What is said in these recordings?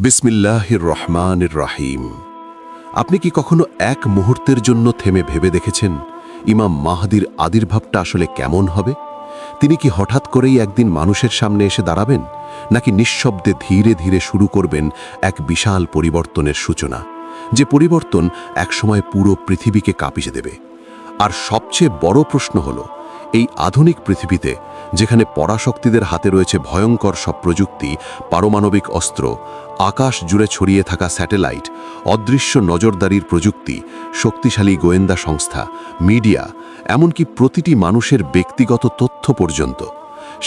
বিসমিল্লাহির রহমানির রাহিম। আপনি কি কখনো এক মুহূর্তের জন্য থেমে ভেবে দেখেছেন ইমাম মাহদির আবির্ভাবটা আসলে কেমন হবে? তিনি কি হঠাৎ করেই একদিন মানুষের সামনে এসে দাঁড়াবেন, নাকি নিঃশব্দে ধীরে ধীরে শুরু করবেন এক বিশাল পরিবর্তনের সূচনা, যে পরিবর্তন একসময় পুরো পৃথিবীকে কাঁপিয়ে দেবে? আর সবচেয়ে বড় প্রশ্ন হলো, এই আধুনিক পৃথিবীতে, যেখানে পরাশক্তিদের হাতে রয়েছে ভয়ঙ্কর সব প্রযুক্তি, পারমাণবিক অস্ত্র, আকাশ জুড়ে ছড়িয়ে থাকা স্যাটেলাইট, অদৃশ্য নজরদারির প্রযুক্তি, শক্তিশালী গোয়েন্দা সংস্থা, মিডিয়া, এমনকি প্রতিটি মানুষের ব্যক্তিগত তথ্য পর্যন্ত,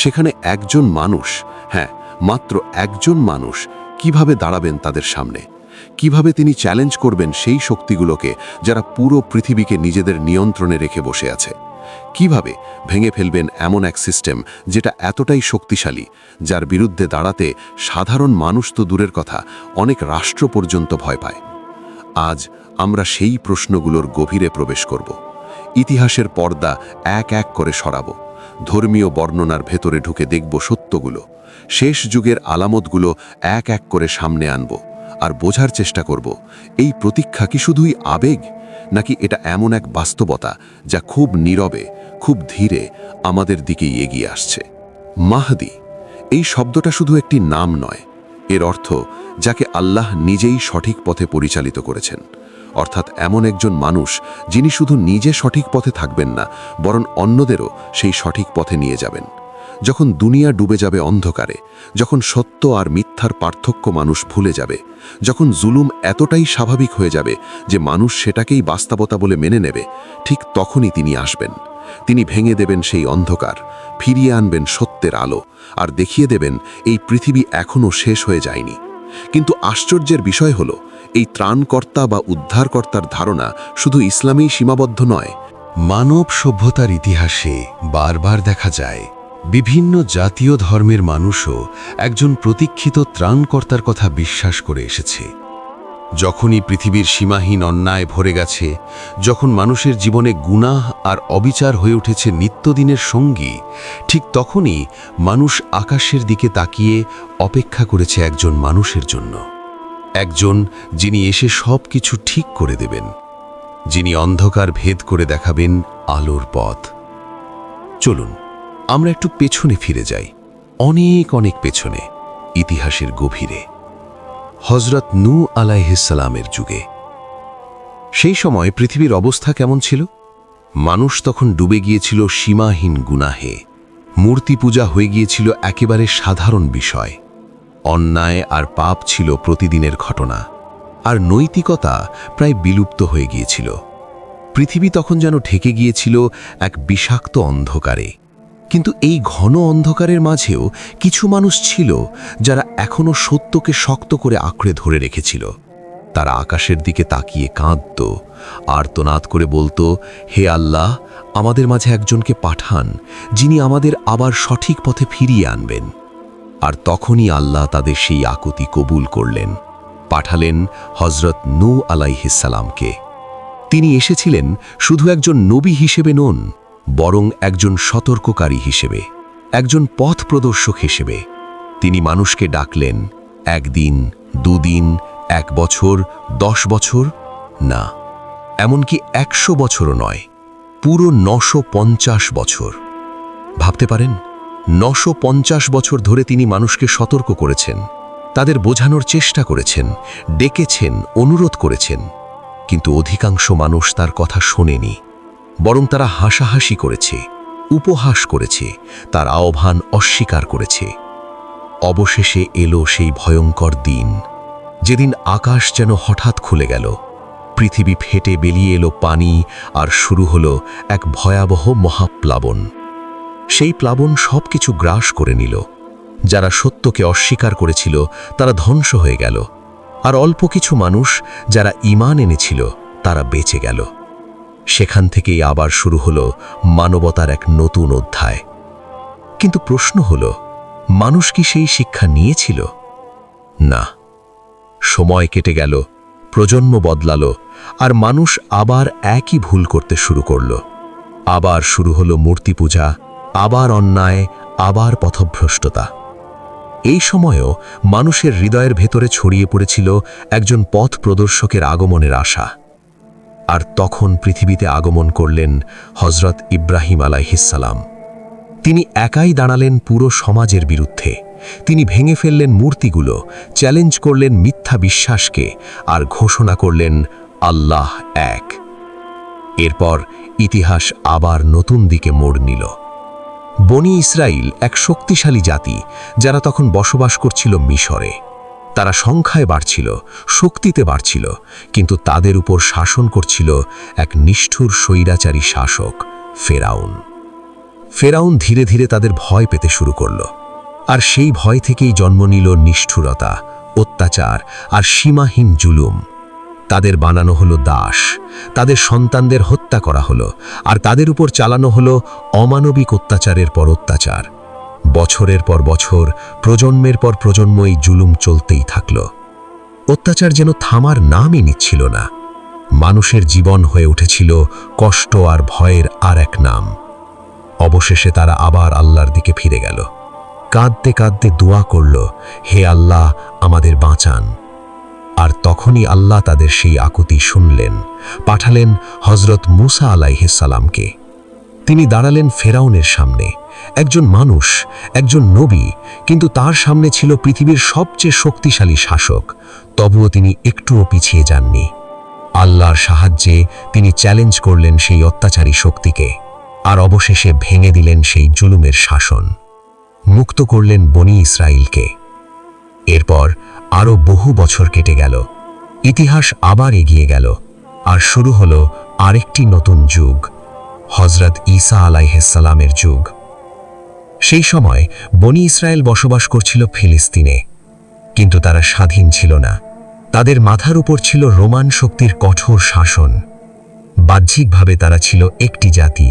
সেখানে একজন মানুষ, হ্যাঁ মাত্র একজন মানুষ, কিভাবে দাঁড়াবেন তাদের সামনে? কিভাবে তিনি চ্যালেঞ্জ করবেন সেই শক্তিগুলোকে যারা পুরো পৃথিবীকে নিজেদের নিয়ন্ত্রণে রেখে বসে আছে? কিভাবে ভেঙে ফেলবেন এমন এক সিস্টেম যেটা এতটাই শক্তিশালী, যার বিরুদ্ধে দাঁড়াতে সাধারণ মানুষ তো দূরের কথা, অনেক রাষ্ট্র পর্যন্ত ভয় পায়? আজ আমরা সেই প্রশ্নগুলোর গভীরে প্রবেশ করব। ইতিহাসের পর্দা এক এক করে সরাবো, ধর্মীয় বর্ণনার ভেতরে ঢুকে দেখব সত্যগুলো, শেষ যুগের আলামতগুলো এক এক করে সামনে আনব, আর বোঝার চেষ্টা করব এই প্রতীক্ষা কি শুধুই আবেগ, নাকি এটা এমন এক বাস্তবতা যা খুব নীরবে, খুব ধীরে আমাদের দিকেই এগিয়ে আসছে। মাহদি, এই শব্দটা শুধু একটি নাম নয়, এর অর্থ যাকে আল্লাহ নিজেই সঠিক পথে পরিচালিত করেছেন। অর্থাৎ এমন একজন মানুষ যিনি শুধু নিজে সঠিক পথে থাকবেন না, বরং অন্যদেরও সেই সঠিক পথে নিয়ে যাবেন। যখন দুনিয়া ডুবে যাবে অন্ধকারে, যখন সত্য আর মিথ্যার পার্থক্য মানুষ ভুলে যাবে, যখন জুলুম এতটাই স্বাভাবিক হয়ে যাবে যে মানুষ সেটাকেই বাস্তবতা বলে মেনে নেবে, ঠিক তখনই তিনি আসবেন। তিনি ভেঙে দেবেন সেই অন্ধকার, ফিরিয়ে আনবেন সত্যের আলো, আর দেখিয়ে দেবেন এই পৃথিবী এখনও শেষ হয়ে যায়নি। কিন্তু আশ্চর্যের বিষয় হলো, এই ত্রাণকর্তা বা উদ্ধারকর্তার ধারণা শুধু ইসলামেই সীমাবদ্ধ নয়। মানব সভ্যতার ইতিহাসে বারবার দেখা যায় বিভিন্ন জাতীয় ধর্মের মানুষও একজন প্রতীক্ষিত ত্রাণকর্তার কথা বিশ্বাস করে এসেছে। যখনই পৃথিবীর সীমাহীন অন্যায় ভরে গেছে, যখন মানুষের জীবনে গুনাহ আর অবিচার হয়ে উঠেছে নিত্যদিনের সঙ্গী, ঠিক তখনই মানুষ আকাশের দিকে তাকিয়ে অপেক্ষা করেছে একজন মানুষের জন্য। একজন যিনি এসে সব কিছু ঠিক করে দেবেন, যিনি অন্ধকার ভেদ করে দেখাবেন আলোর পথ। চলুন আমরা একটু পেছনে ফিরে যাই, অনেক অনেক পেছনে, ইতিহাসের গভীরে, হযরত নূহ আলাইহিসসালামের যুগে। সেই সময় পৃথিবীর অবস্থা কেমন ছিল? মানুষ তখন ডুবে গিয়েছিল সীমাহীন গুনাহে, মূর্তি পূজা হয়ে গিয়েছিল একেবারে সাধারণ বিষয়, অন্যায় আর পাপ ছিল প্রতিদিনের ঘটনা, আর নৈতিকতা প্রায় বিলুপ্ত হয়ে গিয়েছিল। পৃথিবী তখন যেন ঢেকে গিয়েছিল এক বিষাক্ত অন্ধকারে। কিন্তু এই ঘন অন্ধকারের মাঝেও কিছু মানুষ ছিল যারা এখনো সত্যকে শক্ত করে আঁকড়ে ধরে রেখেছিল। তারা আকাশের দিকে তাকিয়ে কাঁদত, আর্তনাদ করে বলতো, হে আল্লাহ, আমাদের মাঝে একজনকে পাঠান যিনি আমাদের আবার সঠিক পথে ফিরিয়ে আনবেন। আর তখনই আল্লাহ তাদের সেই আকুতি কবুল করলেন, পাঠালেন হযরত নূহ আলাইহিসসালামকে। তিনি এসেছিলেন শুধু একজন নবী হিসেবে নন, বরং একজন সতর্ককারী হিসেবে, একজন পথ প্রদর্শক হিসেবে। তিনি মানুষকে ডাকলেন, একদিন, দুদিন, 1 বছর, 10 বছর না, এমনকি 100 বছরও নয়, পুরো 950 বছর। ভাবতে পারেন, 950 বছর ধরে তিনি মানুষকে সতর্ক করেছেন, তাদের বোঝানোর চেষ্টা করেছেন, ডেকেছেন, অনুরোধ করেছেন। কিন্তু অধিকাংশ মানুষ তার কথা শোনেনি, বরং তারা হাসাহাসি করেছে, উপহাস করেছে, তার আহ্বান অস্বীকার করেছে। অবশেষে এলো সেই ভয়ঙ্কর দিন, যেদিন আকাশ যেন হঠাৎ খুলে গেল, পৃথিবী ফেটে বেরিয়ে এলো পানি, আর শুরু হলো এক ভয়াবহ মহাপ্লাবন। সেই প্লাবন সবকিছু গ্রাস করে নিল। যারা সত্যকে অস্বীকার করেছিল তারা ধ্বংস হয়ে গেল, আর অল্প কিছু মানুষ যারা ঈমান এনেছিল তারা বেঁচে গেল। সেখান থেকেই আবার শুরু হলো মানবতার এক নতুন অধ্যায়। কিন্তু প্রশ্ন হলো, মানুষ কি সেই শিক্ষা নিয়েছিল? না। সময় কেটে গেল, প্রজন্ম বদলালো, আর মানুষ আবার একই ভুল করতে শুরু করল। আবার শুরু হলো মূর্তি পূজা, আবার অন্যায়, আবার পথভ্রষ্টতা। এই সময়ও মানুষের হৃদয়ের ভেতরে ছড়িয়ে পড়েছিল একজন পথ প্রদর্শকের আগমনের আশা। আর তখন পৃথিবীতে আগমন করলেন হযরত ইব্রাহিম আলাইহিসসালাম। তিনি একাই দাঁড়ালেন পুরো সমাজের বিরুদ্ধে। তিনি ভেঙে ফেললেন মূর্তিগুলো, চ্যালেঞ্জ করলেন মিথ্যা বিশ্বাসকে, আর ঘোষণা করলেন আল্লাহ এক। এরপর ইতিহাস আবার নতুন দিকে মোড় নিল। বনি ইসরাইল এক শক্তিশালী জাতি, যারা তখন বসবাস করছিল মিশরে। তারা সংখ্যায় বাড়ছিল, শক্তিতে বাড়ছিল, কিন্তু তাদের উপর শাসন করছিল এক নিষ্ঠুর স্বৈরাচারী শাসক ফেরাউন। ফেরাউন ধীরে ধীরে তাদের ভয় পেতে শুরু করল, আর সেই ভয় থেকেই জন্ম নিল নিষ্ঠুরতা, অত্যাচার আর সীমাহীন জুলুম। তাদের বানানো হলো দাস, তাদের সন্তানদের হত্যা করা হলো, আর তাদের উপর চালানো হলো অমানবিক অত্যাচারের পর অত্যাচার। বছরের পর বছর, প্রজন্মের পর প্রজন্ম এই জুলুম চলতেই থাকল। অত্যাচার যেন থামার নামই নিচ্ছিল না। মানুষের জীবন হয়ে উঠেছিল কষ্ট আর ভয়ের আর এক নাম। অবশেষে তারা আবার আল্লাহর দিকে ফিরে গেল। কাঁদতে কাঁদতে দোয়া করল, হে আল্লাহ, আমাদের বাঁচান। আর তখনই আল্লাহ তাদের সেই আকুতি শুনলেন, পাঠালেন হযরত মুসা আলাইহিসসালামকে। তিনি দাঁড়ালেন ফেরাউনের সামনে, একজন মানুষ, একজন নবী, কিন্তু তার সামনে ছিল পৃথিবীর সবচেয়ে শক্তিশালী শাসক। তবুও তিনি একটুও পিছিয়ে যাননি। আল্লাহর সাহায্যে তিনি চ্যালেঞ্জ করলেন সেই অত্যাচারী শক্তিকে, আর অবশেষে ভেঙে দিলেন সেই জুলুমের শাসন। মুক্ত করলেন বনি ইসরাইলকে। এরপর আরও বহু বছর কেটে গেল। ইতিহাস আবার এগিয়ে গেল, আর শুরু হলো আরেকটি নতুন যুগ, হযরত ঈসা আলাইহিসসালামের যুগ। সেই সময় বনি ইসরায়েল বসবাস করছিল ফিলিস্তিনে, কিন্তু তারা স্বাধীন ছিল না। তাদের মাথার উপর ছিল রোমান শক্তির কঠোর শাসন। বাহ্যিকভাবে তারা ছিল একটি জাতি,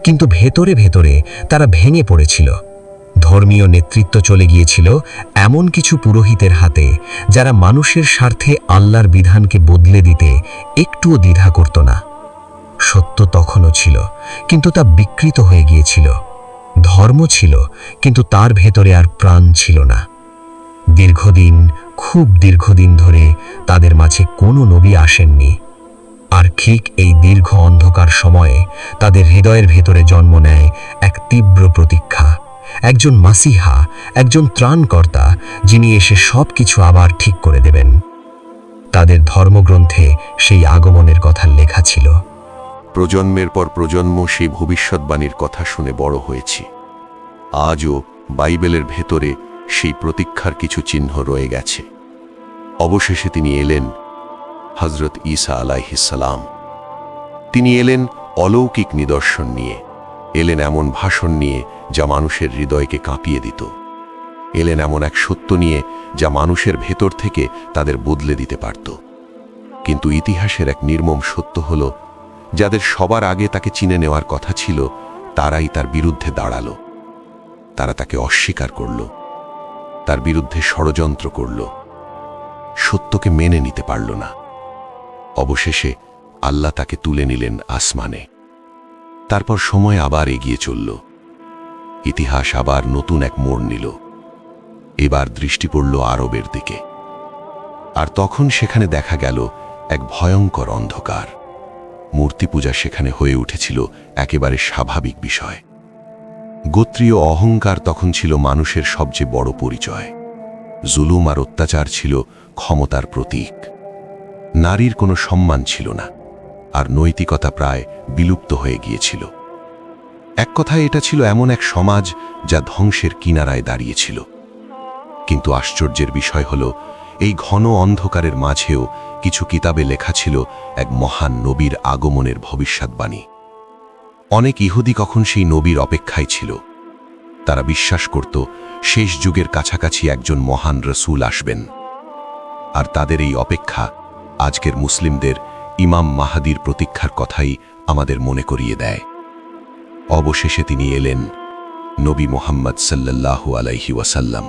কিন্তু ভেতরে ভেতরে তারা ভেঙে পড়েছিল। ধর্মীয় নেতৃত্ব চলে গিয়েছিল এমন কিছু পুরোহিতের হাতে, যারা মানুষের স্বার্থে আল্লাহর বিধানকে বদলে দিতে একটুও দ্বিধা করত না। সত্য তখনও ছিল, কিন্তু তা বিকৃত হয়ে গিয়েছিল। ধর্ম ছিল, কিন্তু তার ভেতরে আর প্রাণ ছিল না। দীর্ঘদিন, খুব দীর্ঘদিন ধরে তাদের মাঝে কোনো নবী আসেননি। আর ঠিক এই দীর্ঘ অন্ধকার সময়ে তাদের হৃদয়ের ভেতরে জন্ম নেয় এক তীব্র প্রতীক্ষা, একজন মাসিহা, একজন ত্রাণকর্তা, যিনি এসে সব কিছু আবার ঠিক করে দেবেন। তাদের ধর্মগ্রন্থে সেই আগমনের কথা লেখা ছিল। প্রজন্মের পর প্রজন্ম সেই ভবিষ্যৎবাণীর কথা শুনে বড় হয়েছি। আজও বাইবেলের ভেতরে সেই প্রতীক্ষার কিছু চিহ্ন রয়ে গেছে। অবশেষে তিনি এলেন, হযরত ঈসা আলাইহিসসালাম। তিনি এলেন অলৌকিক নিদর্শন নিয়ে, এলেন এমন ভাষণ নিয়ে যা মানুষের হৃদয়কে কাঁপিয়ে দিত, এলেন এমন এক সত্য নিয়ে যা মানুষের ভেতর থেকে তাদের বদলে দিতে পারত। কিন্তু ইতিহাসের এক নির্মম সত্য হল, যাদের সবার আগে তাকে চিনে নেওয়ার কথা ছিল, তারাই তার বিরুদ্ধে দাঁড়ালো। তারা তাকে অস্বীকার করল, তার বিরুদ্ধে ষড়যন্ত্র করল, সত্যকে মেনে নিতে পারল না। অবশেষে আল্লাহ তাকে তুলে নিলেন আসমানে। তারপর সময় আবার এগিয়ে চলল। ইতিহাস আবার নতুন এক মোড় নিল। এবার দৃষ্টি পড়ল আরবের দিকে। আর তখন সেখানে দেখা গেল এক ভয়ঙ্কর অন্ধকার। মূর্তি পূজা সেখানে হয়ে উঠেছিল একেবারে স্বাভাবিক বিষয়। গোত্রীয় অহংকার তখন ছিল মানুষের সবচেয়ে বড় পরিচয়। জুলুম আর অত্যাচার ছিল ক্ষমতার প্রতীক। নারীর কোনো সম্মান ছিল না, আর নৈতিকতা প্রায় বিলুপ্ত হয়ে গিয়েছিল। এক কথায় এটা ছিল এমন এক সমাজ যা ধ্বংসের কিনারায় দাঁড়িয়েছিল। কিন্তু আশ্চর্যের বিষয় হল, এই ঘন অন্ধকারের মাঝেও কিছু কিতাবে লেখা ছিল এক মহান নবীর আগমনের ভবিষ্যৎবাণী। অনেক ইহুদি কখন সেই নবীর অপেক্ষায় ছিল। তারা বিশ্বাস করত শেষ যুগের কাছাকাছি একজন মহান রসূল আসবেন। আর তাদের এই অপেক্ষা আজকের মুসলিমদের ইমাম মাহাদির প্রতীক্ষার কথাই আমাদের মনে করিয়ে দেয়। অবশেষে তিনি এলেন, নবী মুহাম্মদ সাল্লাল্লাহু আলাইহি ওয়াসাল্লাম।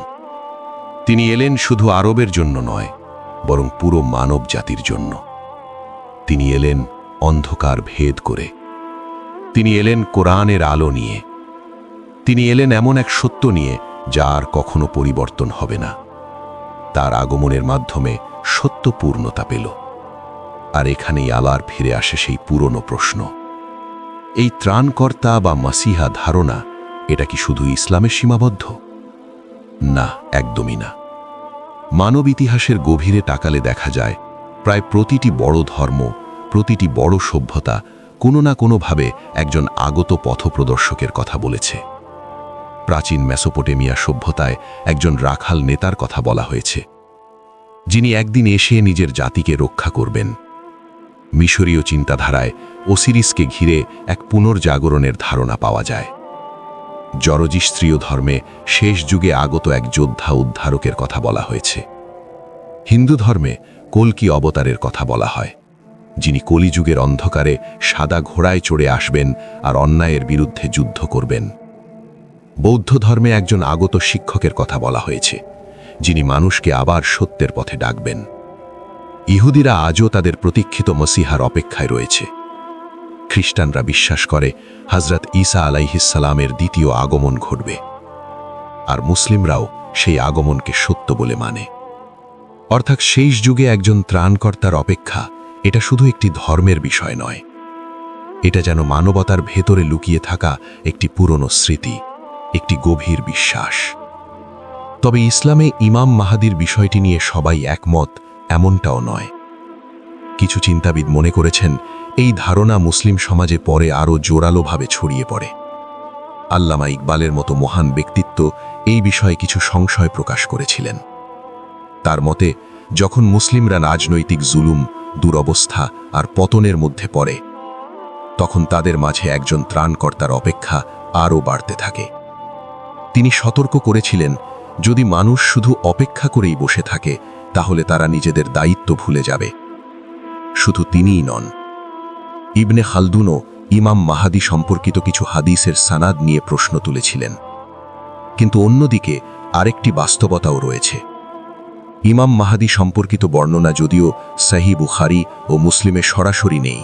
তিনি এলেন শুধু আরবের জন্য নয়, বরং পুরো মানব জাতির জন্য। তিনি এলেন অন্ধকার ভেদ করে। তিনি এলেন কোরআনের আলো নিয়ে। তিনি এলেন এমন এক সত্য নিয়ে যা আর কখনো পরিবর্তন হবে না। তার আগমনের মাধ্যমে সত্য পূর্ণতা পেল। আর এখানেই আবার ফিরে আসে সেই পুরনো প্রশ্ন, এই ত্রাণকর্তা বা মাসিহা ধারণা এটা কি শুধু ইসলামের সীমাবদ্ধ? না, একদমই না। মানব ইতিহাসের গভীরে তাকালে দেখা যায় প্রায় প্রতিটি বড় ধর্ম, প্রতিটি বড় সভ্যতা কোনো না কোনোভাবে একজন আগত পথপ্রদর্শকের কথা বলেছে। প্রাচীন মেসোপটেমিয়া সভ্যতায় একজন রাখাল নেতার কথা বলা হয়েছে, যিনি একদিন এসে নিজের জাতিকে রক্ষা করবেন। মিশরীয় চিন্তাধারায় ওসিরিসকে ঘিরে এক পুনর্জাগরণের ধারণা পাওয়া যায়। জরজিস্ত্রীয় ধর্মে শেষ যুগে আগত এক যোদ্ধা উদ্ধারকের কথা বলা হয়েছে। হিন্দু ধর্মে কল্কি অবতারের কথা বলা হয়, যিনি কলিযুগের অন্ধকারে সাদা ঘোড়ায় চড়ে আসবেন আর অন্যায়ের বিরুদ্ধে যুদ্ধ করবেন। বৌদ্ধ ধর্মে একজন আগত শিক্ষকের কথা বলা হয়েছে, যিনি মানুষকে আবার সত্যের পথে ডাকবেন। ইহুদিরা আজও তাদের প্রতীক্ষিত মসিহার অপেক্ষায় রয়েছে। খ্রিস্টানরা বিশ্বাস করে হযরত ঈসা আলাইহিসসালামের দ্বিতীয় আগমন ঘটবে, আর মুসলিমরাও সেই আগমনকে সত্য বলে মানে। অর্থাৎ শেষ যুগে একজন ত্রাণকর্তার অপেক্ষা এটা শুধু একটি ধর্মের বিষয় নয়, এটা যেন মানবতার ভেতরে লুকিয়ে থাকা একটি পুরনো স্মৃতি, একটি গভীর বিশ্বাস। তবে ইসলামে ইমাম মাহাদির বিষয়টি নিয়ে সবাই একমত এমনটাও নয়। কিছু চিন্তাবিদ মনে করেছেন এই ধারণা মুসলিম সমাজে পরে আরও জোরালোভাবে ছড়িয়ে পড়ে। আল্লামা ইকবালের মতো মহান ব্যক্তিত্ব এই বিষয়ে কিছু সংশয় প্রকাশ করেছিলেন। তার মতে, যখন মুসলিমরা রাজনৈতিক জুলুম, দুরবস্থা আর পতনের মধ্যে পড়ে, তখন তাদের মাঝে একজন ত্রাণকর্তার অপেক্ষা আরও বাড়তে থাকে। তিনি সতর্ক করেছিলেন, যদি মানুষ শুধু অপেক্ষা করেই বসে থাকে তাহলে তারা নিজেদের দায়িত্ব ভুলে যাবে। শুধু তিনিই নন, ইবনে খালদুনও ইমাম মাহাদি সম্পর্কিত কিছু হাদিসের সানাদ নিয়ে প্রশ্ন তুলেছিলেন। কিন্তু অন্যদিকে আরেকটি বাস্তবতাও রয়েছে। ইমাম মাহাদি সম্পর্কিত বর্ণনা যদিও সহিহ বুখারী ও মুসলিমে সরাসরি নেই,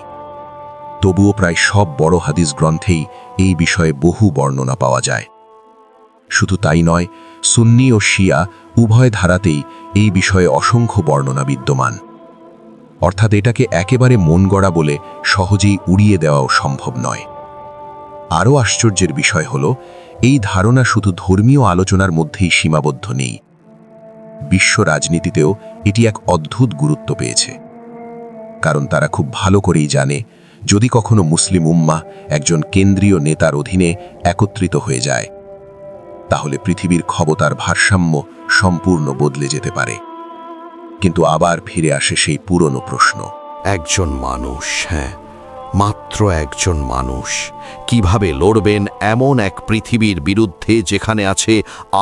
তবুও প্রায় সব বড় হাদিস গ্রন্থেই এই বিষয়ে বহু বর্ণনা পাওয়া যায়। শুধু তাই নয়, সুন্নি ও শিয়া উভয় ধারাতেই এই বিষয়ে অসংখ্য বর্ণনা বিদ্যমান। অর্থাৎ এটাকে একেবারে মন গড়া বলে সহজেই উড়িয়ে দেওয়াও সম্ভব নয়। আরও আশ্চর্যের বিষয় হল, এই ধারণা শুধু ধর্মীয় আলোচনার মধ্যেই সীমাবদ্ধ নেই। বিশ্ব রাজনীতিতেও এটি এক অদ্ভুত গুরুত্ব পেয়েছে। কারণ তারা খুব ভালো করেই জানে, যদি কখনো মুসলিম উম্মাহ একজন কেন্দ্রীয় নেতার অধীনে একত্রিত হয়ে যায়, তাহলে পৃথিবীর ক্ষমতার ভারসাম্য সম্পূর্ণ বদলে যেতে পারে। কিন্তু আবার ফিরে আসে সেই পুরনো প্রশ্ন, একজন মানুষ, হ্যাঁ, মাত্র একজন মানুষ কিভাবে লড়বেন এমন এক পৃথিবীর বিরুদ্ধে যেখানে আছে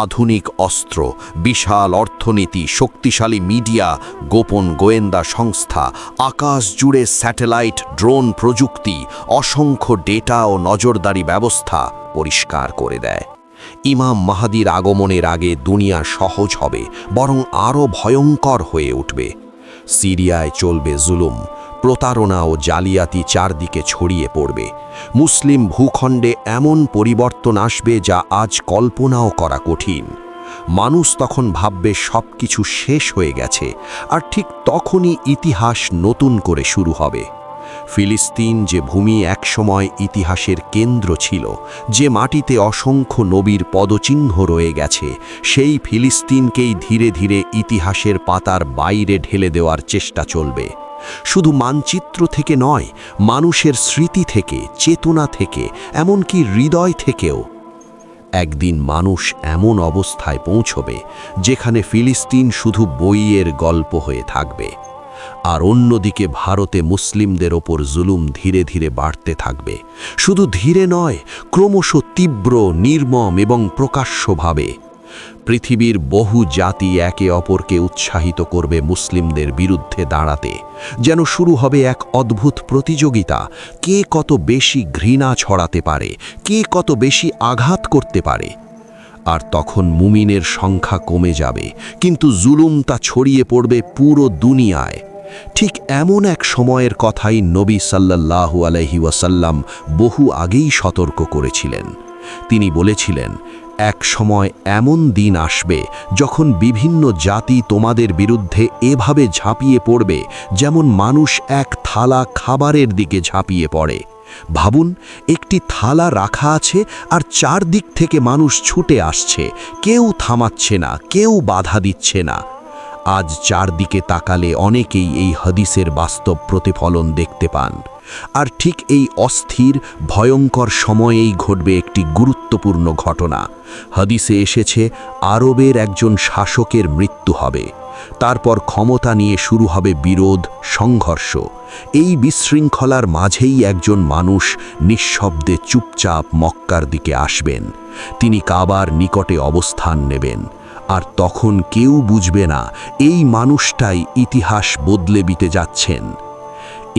আধুনিক অস্ত্র, বিশাল অর্থনীতি, শক্তিশালী মিডিয়া, গোপন গোয়েন্দা সংস্থা, আকাশ জুড়ে স্যাটেলাইট, ড্রোন প্রযুক্তি, অসংখ্য ডেটা ও নজরদারি ব্যবস্থা পরিষ্কার করে দেয়। ইমাম মাহাদির আগমনের আগে দুনিয়া সহজ হবে, বরং আরও ভয়ঙ্কর হয়ে উঠবে। সিরিয়ায় চলবে জুলুম, প্রতারণা ও জালিয়াতি চারদিকে ছড়িয়ে পড়বে। মুসলিম ভূখণ্ডে এমন পরিবর্তন আসবে যা আজ কল্পনাও করা কঠিন। মানুষ তখন ভাববে সবকিছু শেষ হয়ে গেছে, আর ঠিক তখনই ইতিহাস নতুন করে শুরু হবে। ফিলিস্তিন, যে ভূমি একসময় ইতিহাসের কেন্দ্র ছিল, যে মাটিতে অসংখ্য নবীর পদচিহ্ন রয়ে গেছে, সেই ফিলিস্তিনকেই ধীরে ধীরে ইতিহাসের পাতার বাইরে ঢেলে দেওয়ার চেষ্টা চলবে। শুধু মানচিত্র থেকে নয়, মানুষের স্মৃতি থেকে, চেতনা থেকে, এমনকি হৃদয় থেকেও। একদিন মানুষ এমন অবস্থায় পৌঁছবে যেখানে ফিলিস্তিন শুধু বইয়ের গল্প হয়ে থাকবে, আর অন্যদিকে ভারতে মুসলিমদের ওপর জুলুম ধীরে ধীরে বাড়তে থাকবে। শুধু ধীরে নয়, ক্রমশ তীব্র, নির্মম এবং প্রকাশ্যভাবে। পৃথিবীর বহু জাতি একে অপরকে উৎসাহিত করবে মুসলিমদের বিরুদ্ধে দাঁড়াতে। যেন শুরু হবে এক অদ্ভুত প্রতিযোগিতা, কে কত বেশি ঘৃণা ছড়াতে পারে, কে কত বেশি আঘাত করতে পারে। আর তখন মুমিনের সংখ্যা কমে যাবে, কিন্তু জুলুমটা ছড়িয়ে পড়বে পুরো দুনিয়ায়। ঠিক এমন এক সময়ের কথাই নবী সাল্লাল্লাহু আলাইহি ওয়াসাল্লাম বহু আগেই সতর্ক করেছিলেন। তিনি বলেছিলেন, এক সময় এমন দিন আসবে যখন বিভিন্ন জাতি তোমাদের বিরুদ্ধে এভাবে ঝাঁপিয়ে পড়বে যেমন মানুষ এক থালা খাবারের দিকে ঝাঁপিয়ে পড়ে। ভাবুন, একটি থালা রাখা আছে আর চারদিক থেকে মানুষ ছুটে আসছে, কেউ থামাচ্ছে না, কেউ বাধা দিচ্ছে না। আজ চারদিকে তাকালে অনেকেই এই হাদিসের বাস্তব প্রতিফলন দেখতে পান। আর ঠিক এই অস্থির ভয়ঙ্কর সময়েই ঘটবে একটি গুরুত্বপূর্ণ ঘটনা। হাদিসে এসেছে আরবের একজন শাসকের মৃত্যু হবে, তারপর ক্ষমতা নিয়ে শুরু হবে বিরোধ, সংঘর্ষ। এই বিশৃঙ্খলার মাঝেই একজন মানুষ নিঃশব্দে চুপচাপ মক্কার দিকে আসবেন। তিনি কাবার নিকটে অবস্থান নেবেন, আর তখন কেউ বুঝবে না এই মানুষটাই ইতিহাস বদলে দিতে যাচ্ছেন।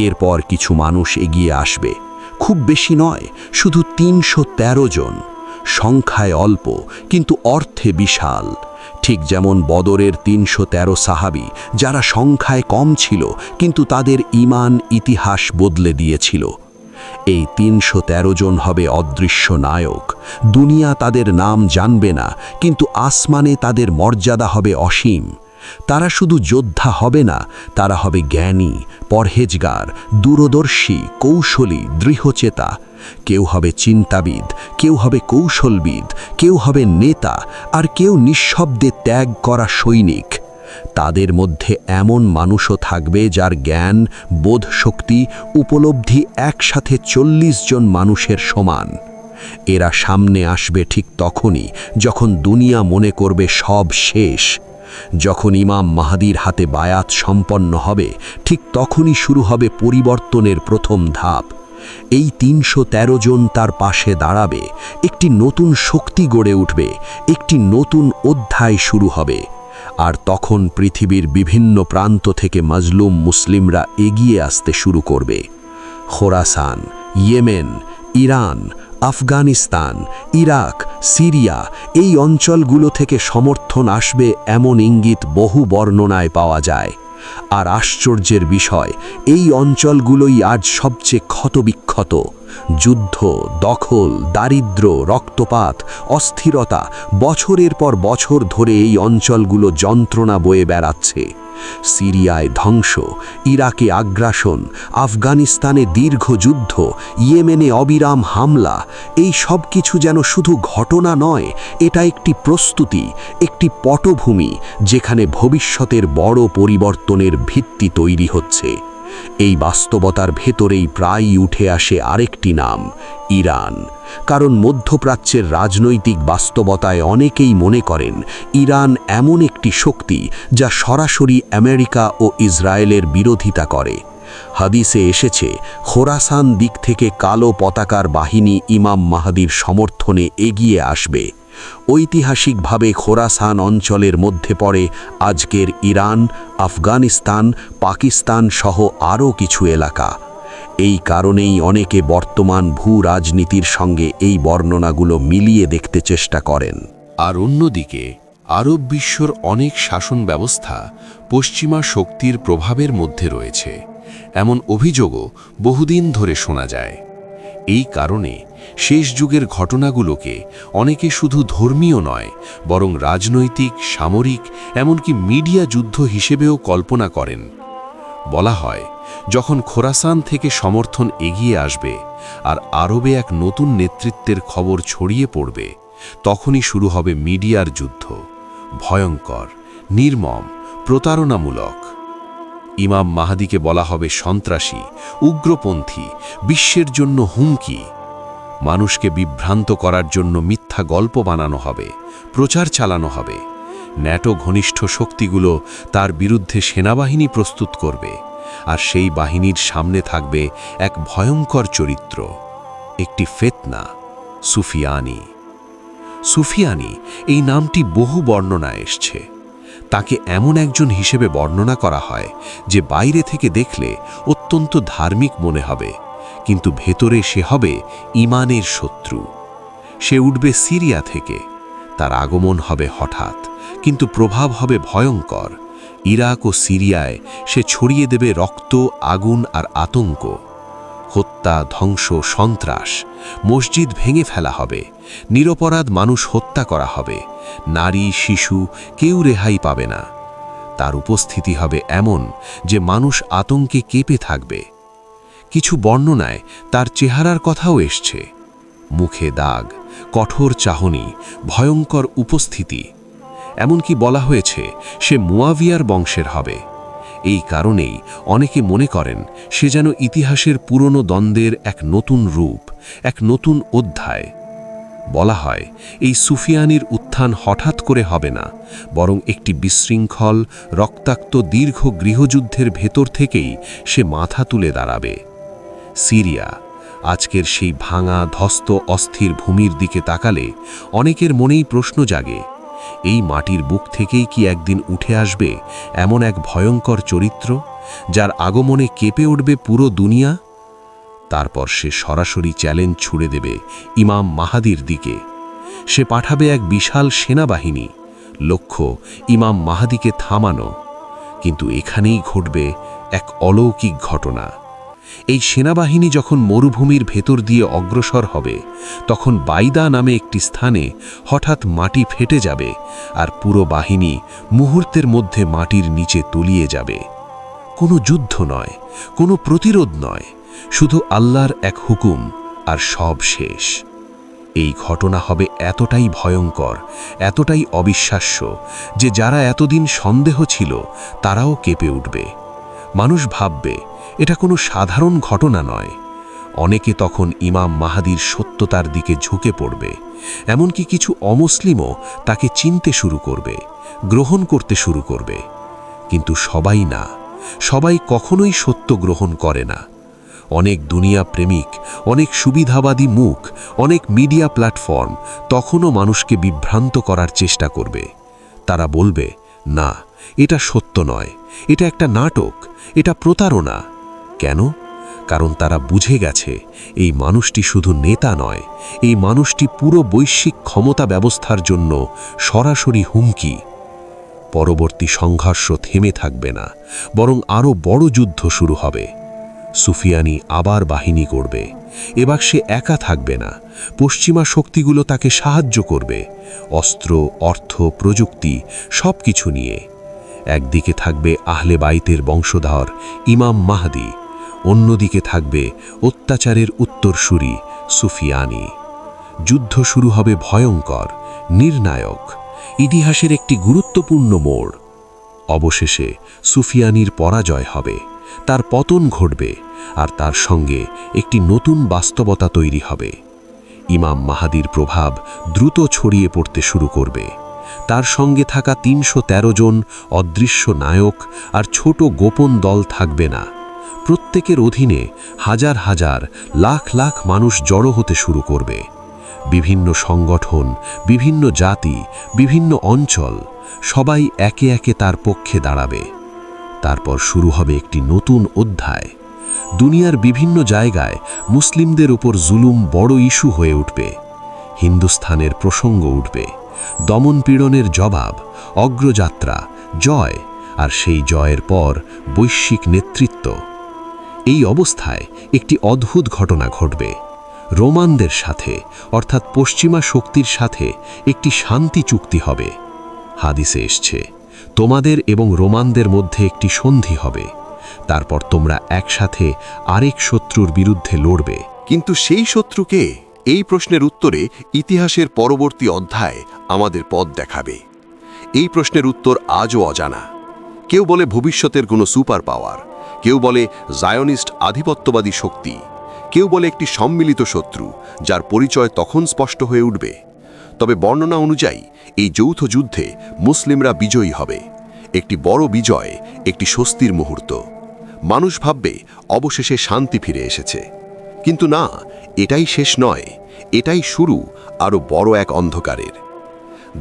এরপর কিছু মানুষ এগিয়ে আসবে, খুব বেশি নয়, শুধু ৩১৩ জন। সংখ্যায় অল্প কিন্তু অর্থে বিশাল। ঠিক যেমন বদরের ৩১৩ সাহাবী, যারা সংখ্যায় কম ছিল কিন্তু তাদের ঈমান ইতিহাস বদলে দিয়েছিল। এই ৩১৩ জন হবে অদৃশ্য নায়ক। দুনিয়া তাদের নাম জানবে না, কিন্তু আসমানে তাদের মর্যাদা হবে অসীম। তারা শুধু যোদ্ধা হবে না, তারা হবে জ্ঞানী, পরহেজগার, দূরদর্শী, কৌশলী, দৃঢ়চেতা। কেউ হবে চিন্তাবিদ, কেউ হবে কৌশলবিদ, কেউ হবে নেতা, আর কেউ নিঃশব্দে ত্যাগ করা সৈনিক। তাদের মধ্যে এমন মানুষও থাকবে যার জ্ঞান, বোধশক্তি, উপলব্ধি একসাথে ৪০ জন মানুষের সমান। এরা সামনে আসবে ঠিক তখনই যখন দুনিয়া মনে করবে সব শেষ। যখন ইমাম মাহদীর হাতে বায়াত সম্পন্ন হবে, ঠিক তখনই শুরু হবে পরিবর্তনের প্রথম ধাপ। এই ৩১৩ জন তার পাশে দাঁড়াবে, একটি নতুন শক্তি গড়ে উঠবে, একটি নতুন অধ্যায় শুরু হবে। আর তখন পৃথিবীর বিভিন্ন প্রান্ত থেকে মাজলুম মুসলিমরা এগিয়ে আসতে শুরু করবে। Khorasan, Yemen, Iran, Afghanistan, Iraq, Syria, এই অঞ্চলগুলো থেকে সমর্থন আসবে এমন ইঙ্গিত বহু বর্ণনায় পাওয়া যায়। আর আশ্চর্যের বিষয়, এই অঞ্চলগুলোই আজ সবচেয়ে ক্ষতবিক্ষত। যুদ্ধ, দখল, দারিদ্র্য, রক্তপাত, অস্থিরতা, বছরের পর বছর ধরে এই অঞ্চলগুলো যন্ত্রণা বয়ে বেড়াচ্ছে। সিরিয়ায় ধ্বংস, ইরাকে আগ্রাসন, আফগানিস্তানে দীর্ঘ যুদ্ধ, ইয়েমেনে অবিরাম হামলা। এই সব কিছু যেন শুধু ঘটনা নয়, এটা একটি প্রস্তুতি, একটি পটভূমি যেখানে ভবিষ্যতের বড় পরিবর্তনের ভিত্তি তৈরি হচ্ছে। এই বাস্তবতার ভেতরেই প্রায়ই উঠে আসে আরেকটি নাম, ইরান। কারণ মধ্যপ্রাচ্যের রাজনৈতিক বাস্তবতায় অনেকেই মনে করেন ইরান এমন একটি শক্তি যা সরাসরি আমেরিকা ও ইসরায়েলের বিরোধিতা করে। হাদিসে এসেছে খোরাসান দিক থেকে কালো পতাকার বাহিনী ইমাম মাহদীর সমর্থনে এগিয়ে আসবে। ঐতিহাসিকভাবে খোরাসান অঞ্চলের মধ্যে পড়ে আজকের ইরান, আফগানিস্তান, পাকিস্তান সহ আরও কিছু এলাকা। এই কারণেই অনেকে বর্তমান ভূ রাজনীতির সঙ্গে এই বর্ণনাগুলো মিলিয়ে দেখতে চেষ্টা করেন। আর অন্যদিকে আরব বিশ্বর অনেক শাসন ব্যবস্থা পশ্চিমা শক্তির প্রভাবের মধ্যে রয়েছে, এমন অভিযোগও বহুদিন ধরে শোনা যায়। এই কারণে শেষ যুগের ঘটনাগুলোকে অনেকে শুধু ধর্মীয় নয়, বরং রাজনৈতিক, সামরিক, এমনকি মিডিয়া যুদ্ধ হিসেবেও কল্পনা করেন। বলা হয়, যখন খোরাসান থেকে সমর্থন এগিয়ে আসবে আর আরবে এক নতুন নেতৃত্বের খবর ছড়িয়ে পড়বে, তখনই শুরু হবে মিডিয়ার যুদ্ধ, ভয়ঙ্কর, নির্মম, প্রতারণামূলক। ইমাম মাহদীকে বলা হবে সন্ত্রাসী, উগ্রপন্থী, বিশ্বের জন্য হুমকি। মানুষকে বিভ্রান্ত করার জন্য মিথ্যা গল্প বানানো হবে, প্রচার চালানো হবে। ন্যাটো ঘনিষ্ঠ শক্তিগুলো তার বিরুদ্ধে সেনাবাহিনী প্রস্তুত করবে, আর সেই বাহিনীর সামনে থাকবে এক ভয়ঙ্কর চরিত্র, একটি ফিতনা, সুফিয়ানি। সুফিয়ানি এই নামটি বহু বর্ণনায় এসছে। তাকে এমন একজন হিসেবে বর্ণনা করা হয় যে বাইরে থেকে দেখলে অত্যন্ত ধার্মিক মনে হবে, কিন্তু ভেতরে সে হবে ঈমানের শত্রু। সে উঠবে সিরিয়া থেকে, তার আগমন হবে হঠাৎ, কিন্তু প্রভাব হবে ভয়ঙ্কর। ইরাক ও সিরিয়ায় সে ছড়িয়ে দেবে রক্ত, আগুন আর আতঙ্ক। হত্যা, ধ্বংস, সন্ত্রাস, মসজিদ ভেঙে ফেলা হবে, নিরপরাধ মানুষ হত্যা করা হবে, নারী শিশু কেউ রেহাই পাবে না। তার উপস্থিতি হবে এমন যে মানুষ আতঙ্কে কেঁপে থাকবে। কিছু বর্ণনায় তার চেহারার কথাও এসছে, মুখে দাগ, কঠোর চাহনি, ভয়ঙ্কর উপস্থিতি। এমনকি বলা হয়েছে সে মুয়াবিয়ার বংশের হবে। এই কারণেই অনেকে মনে করেন সে যেন ইতিহাসের পুরনো দ্বন্দ্বের এক নতুন রূপ, এক নতুন অধ্যায়। বলা হয় এই সুফিয়ানির উত্থান হঠাৎ করে হবে না, বরং একটি বিশৃঙ্খল রক্তাক্ত দীর্ঘ গৃহযুদ্ধের ভেতর থেকেই সে মাথা তুলে দাঁড়াবে। সিরিয়া, আজকের সেই ভাঙা ধস্ত অস্থির ভূমির দিকে তাকালে অনেকের মনেই প্রশ্ন জাগে, এই মাটির বুক থেকেই কি একদিন উঠে আসবে এমন এক ভয়ঙ্কর চরিত্র, যার আগমনে কেঁপে উঠবে পুরো দুনিয়া? তারপর সে সরাসরি চ্যালেঞ্জ ছুড়ে দেবে ইমাম মাহাদির দিকে। সে পাঠাবে এক বিশাল সেনাবাহিনী, লক্ষ্য ইমাম মাহাদিকে থামানো। কিন্তু এখানেই ঘটবে এক অলৌকিক ঘটনা। এই সেনাবাহিনী যখন মরুভূমির ভেতর দিয়ে অগ্রসর হবে, তখন বাইদা নামে একটি স্থানে হঠাৎ মাটি ফেটে যাবে, আর পুরো বাহিনী মুহূর্তের মধ্যে মাটির নিচে তলিয়ে যাবে। কোনো যুদ্ধ নয়, কোনো প্রতিরোধ নয়, শুধু আল্লাহর এক হুকুম, আর সব শেষ। এই ঘটনা হবে এতটাই ভয়ঙ্কর, এতটাই অবিশ্বাস্য যে যারা এতদিন সন্দেহ ছিল তারাও কেঁপে উঠবে। মানুষ ভাববে এটা কোনো সাধারণ ঘটনা নয়। অনেকে তখন ইমাম মাহাদির সত্যতার দিকে ঝুঁকে পড়বে, এমনকি কিছু অমুসলিমও তাকে চিনতে শুরু করবে, গ্রহণ করতে শুরু করবে। কিন্তু সবাই না, সবাই কখনোই সত্য গ্রহণ করে না। অনেক দুনিয়া প্রেমিক, অনেক সুবিধাবাদী মুখ, অনেক মিডিয়া প্ল্যাটফর্ম তখনও মানুষকে বিভ্রান্ত করার চেষ্টা করবে। তারা বলবে, না, এটা সত্য নয়, এটা একটা নাটক, এটা প্রতারণা। কেন? কারণ তারা বুঝে গেছে এই মানুষটি শুধু নেতা নয়, এই মানুষটি পুরো বৈশ্বিক ক্ষমতা ব্যবস্থার জন্য সরাসরি হুমকি। পরবর্তী সংঘর্ষ থেমে থাকবে না, বরং আরও বড় যুদ্ধ শুরু হবে। সুফিয়ানি আবার বাহিনী করবে। এবার সে একা থাকবে না, পশ্চিমা শক্তিগুলো তাকে সাহায্য করবে, অস্ত্র, অর্থ, প্রযুক্তি সব কিছু নিয়ে। একদিকে থাকবে আহলে বাইতের বংশধর ইমাম মাহদি, অন্যদিকে থাকবে অত্যাচারের উত্তরসূরি সুফিয়ানি। যুদ্ধ শুরু হবে ভয়ঙ্কর, নির্ণায়ক, ইতিহাসের একটি গুরুত্বপূর্ণ মোড়। অবশেষে সুফিয়ানির পরাজয় হবে, তার পতন ঘটবে, আর তার সঙ্গে একটি নতুন বাস্তবতা তৈরি হবে। ইমাম মাহাদির প্রভাব দ্রুত ছড়িয়ে পড়তে শুরু করবে। তার সঙ্গে থাকা ৩১৩ জন অদৃশ্য নায়ক আর ছোট গোপন দল থাকবে না। প্রত্যেকের অধীনে হাজার হাজার, লাখ লাখ মানুষ জড়ো হতে শুরু করবে। বিভিন্ন সংগঠন, বিভিন্ন জাতি, বিভিন্ন অঞ্চল, সবাই একে একে তার পক্ষে দাঁড়াবে। তারপর শুরু হবে একটি নতুন অধ্যায়। দুনিয়ার বিভিন্ন জায়গায় মুসলিমদের উপর জুলুম বড় ইস্যু হয়ে উঠবে। হিন্দুস্থানের প্রসঙ্গ উঠবে, দমনপীড়নের জবাব, অগ্রযাত্রা, জয়, আর সেই জয়ের পর বৈশ্বিক নেতৃত্ব। এই অবস্থায় একটি অদ্ভুত ঘটনা ঘটবে। রোমানদের সাথে, অর্থাৎ পশ্চিমা শক্তির সাথে একটি শান্তি চুক্তি হবে। হাদিসে এসছে, তোমাদের এবং রোমানদের মধ্যে একটি সন্ধি হবে, তারপর তোমরা একসাথে আরেক শত্রুর বিরুদ্ধে লড়বে। কিন্তু সেই শত্রুকে? এই প্রশ্নের উত্তরে ইতিহাসের পরবর্তী অধ্যায় আমাদের পথ দেখাবে। এই প্রশ্নের উত্তর আজও অজানা। কেউ বলে ভবিষ্যতের কোনো সুপার পাওয়ার, কেউ বলে জায়নিস্ট আধিপত্যবাদী শক্তি, কেউ বলে একটি সম্মিলিত শত্রু যার পরিচয় তখন স্পষ্ট হয়ে উঠবে। তবে বর্ণনা অনুযায়ী এই যৌথ যুদ্ধে মুসলিমরা বিজয়ী হবে। একটি বড় বিজয়, একটি স্বস্তির মুহূর্ত। মানুষ ভাববে অবশেষে শান্তি ফিরে এসেছে। কিন্তু না, এটাই শেষ নয়, এটাই শুরু আরও বড় এক অন্ধকারের।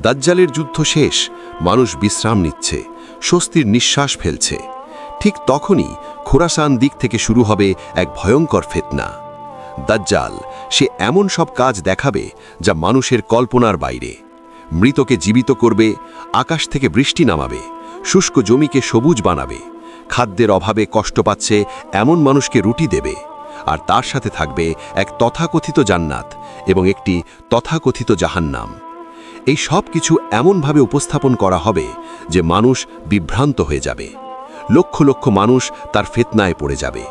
দাজ্জালের যুদ্ধ শেষ, মানুষ বিশ্রাম নিচ্ছে, স্বস্তির নিঃশ্বাস ফেলছে। ঠিক তখনই খোরাসান দিক থেকে শুরু হবে এক ভয়ঙ্কর ফিতনা। দাজ্জাল, সে এমন সব কাজ দেখাবে যা মানুষের কল্পনার বাইরে। মৃতকে জীবিত করবে, আকাশ থেকে বৃষ্টি নামাবে, শুষ্ক জমিকে সবুজ বানাবে, খাদ্যের অভাবে কষ্ট পাচ্ছে এমন মানুষকে রুটি দেবে, আর তার সাথে থাকবে এক তথাকথিত জান্নাত এবং একটি তথাকথিত জাহান্নাম। এই সব কিছু এমনভাবে উপস্থাপন করা হবে যে মানুষ বিভ্রান্ত হয়ে যাবে। লক্ষ লক্ষ মানুষ তার ফিতনায় পড়ে যাবে।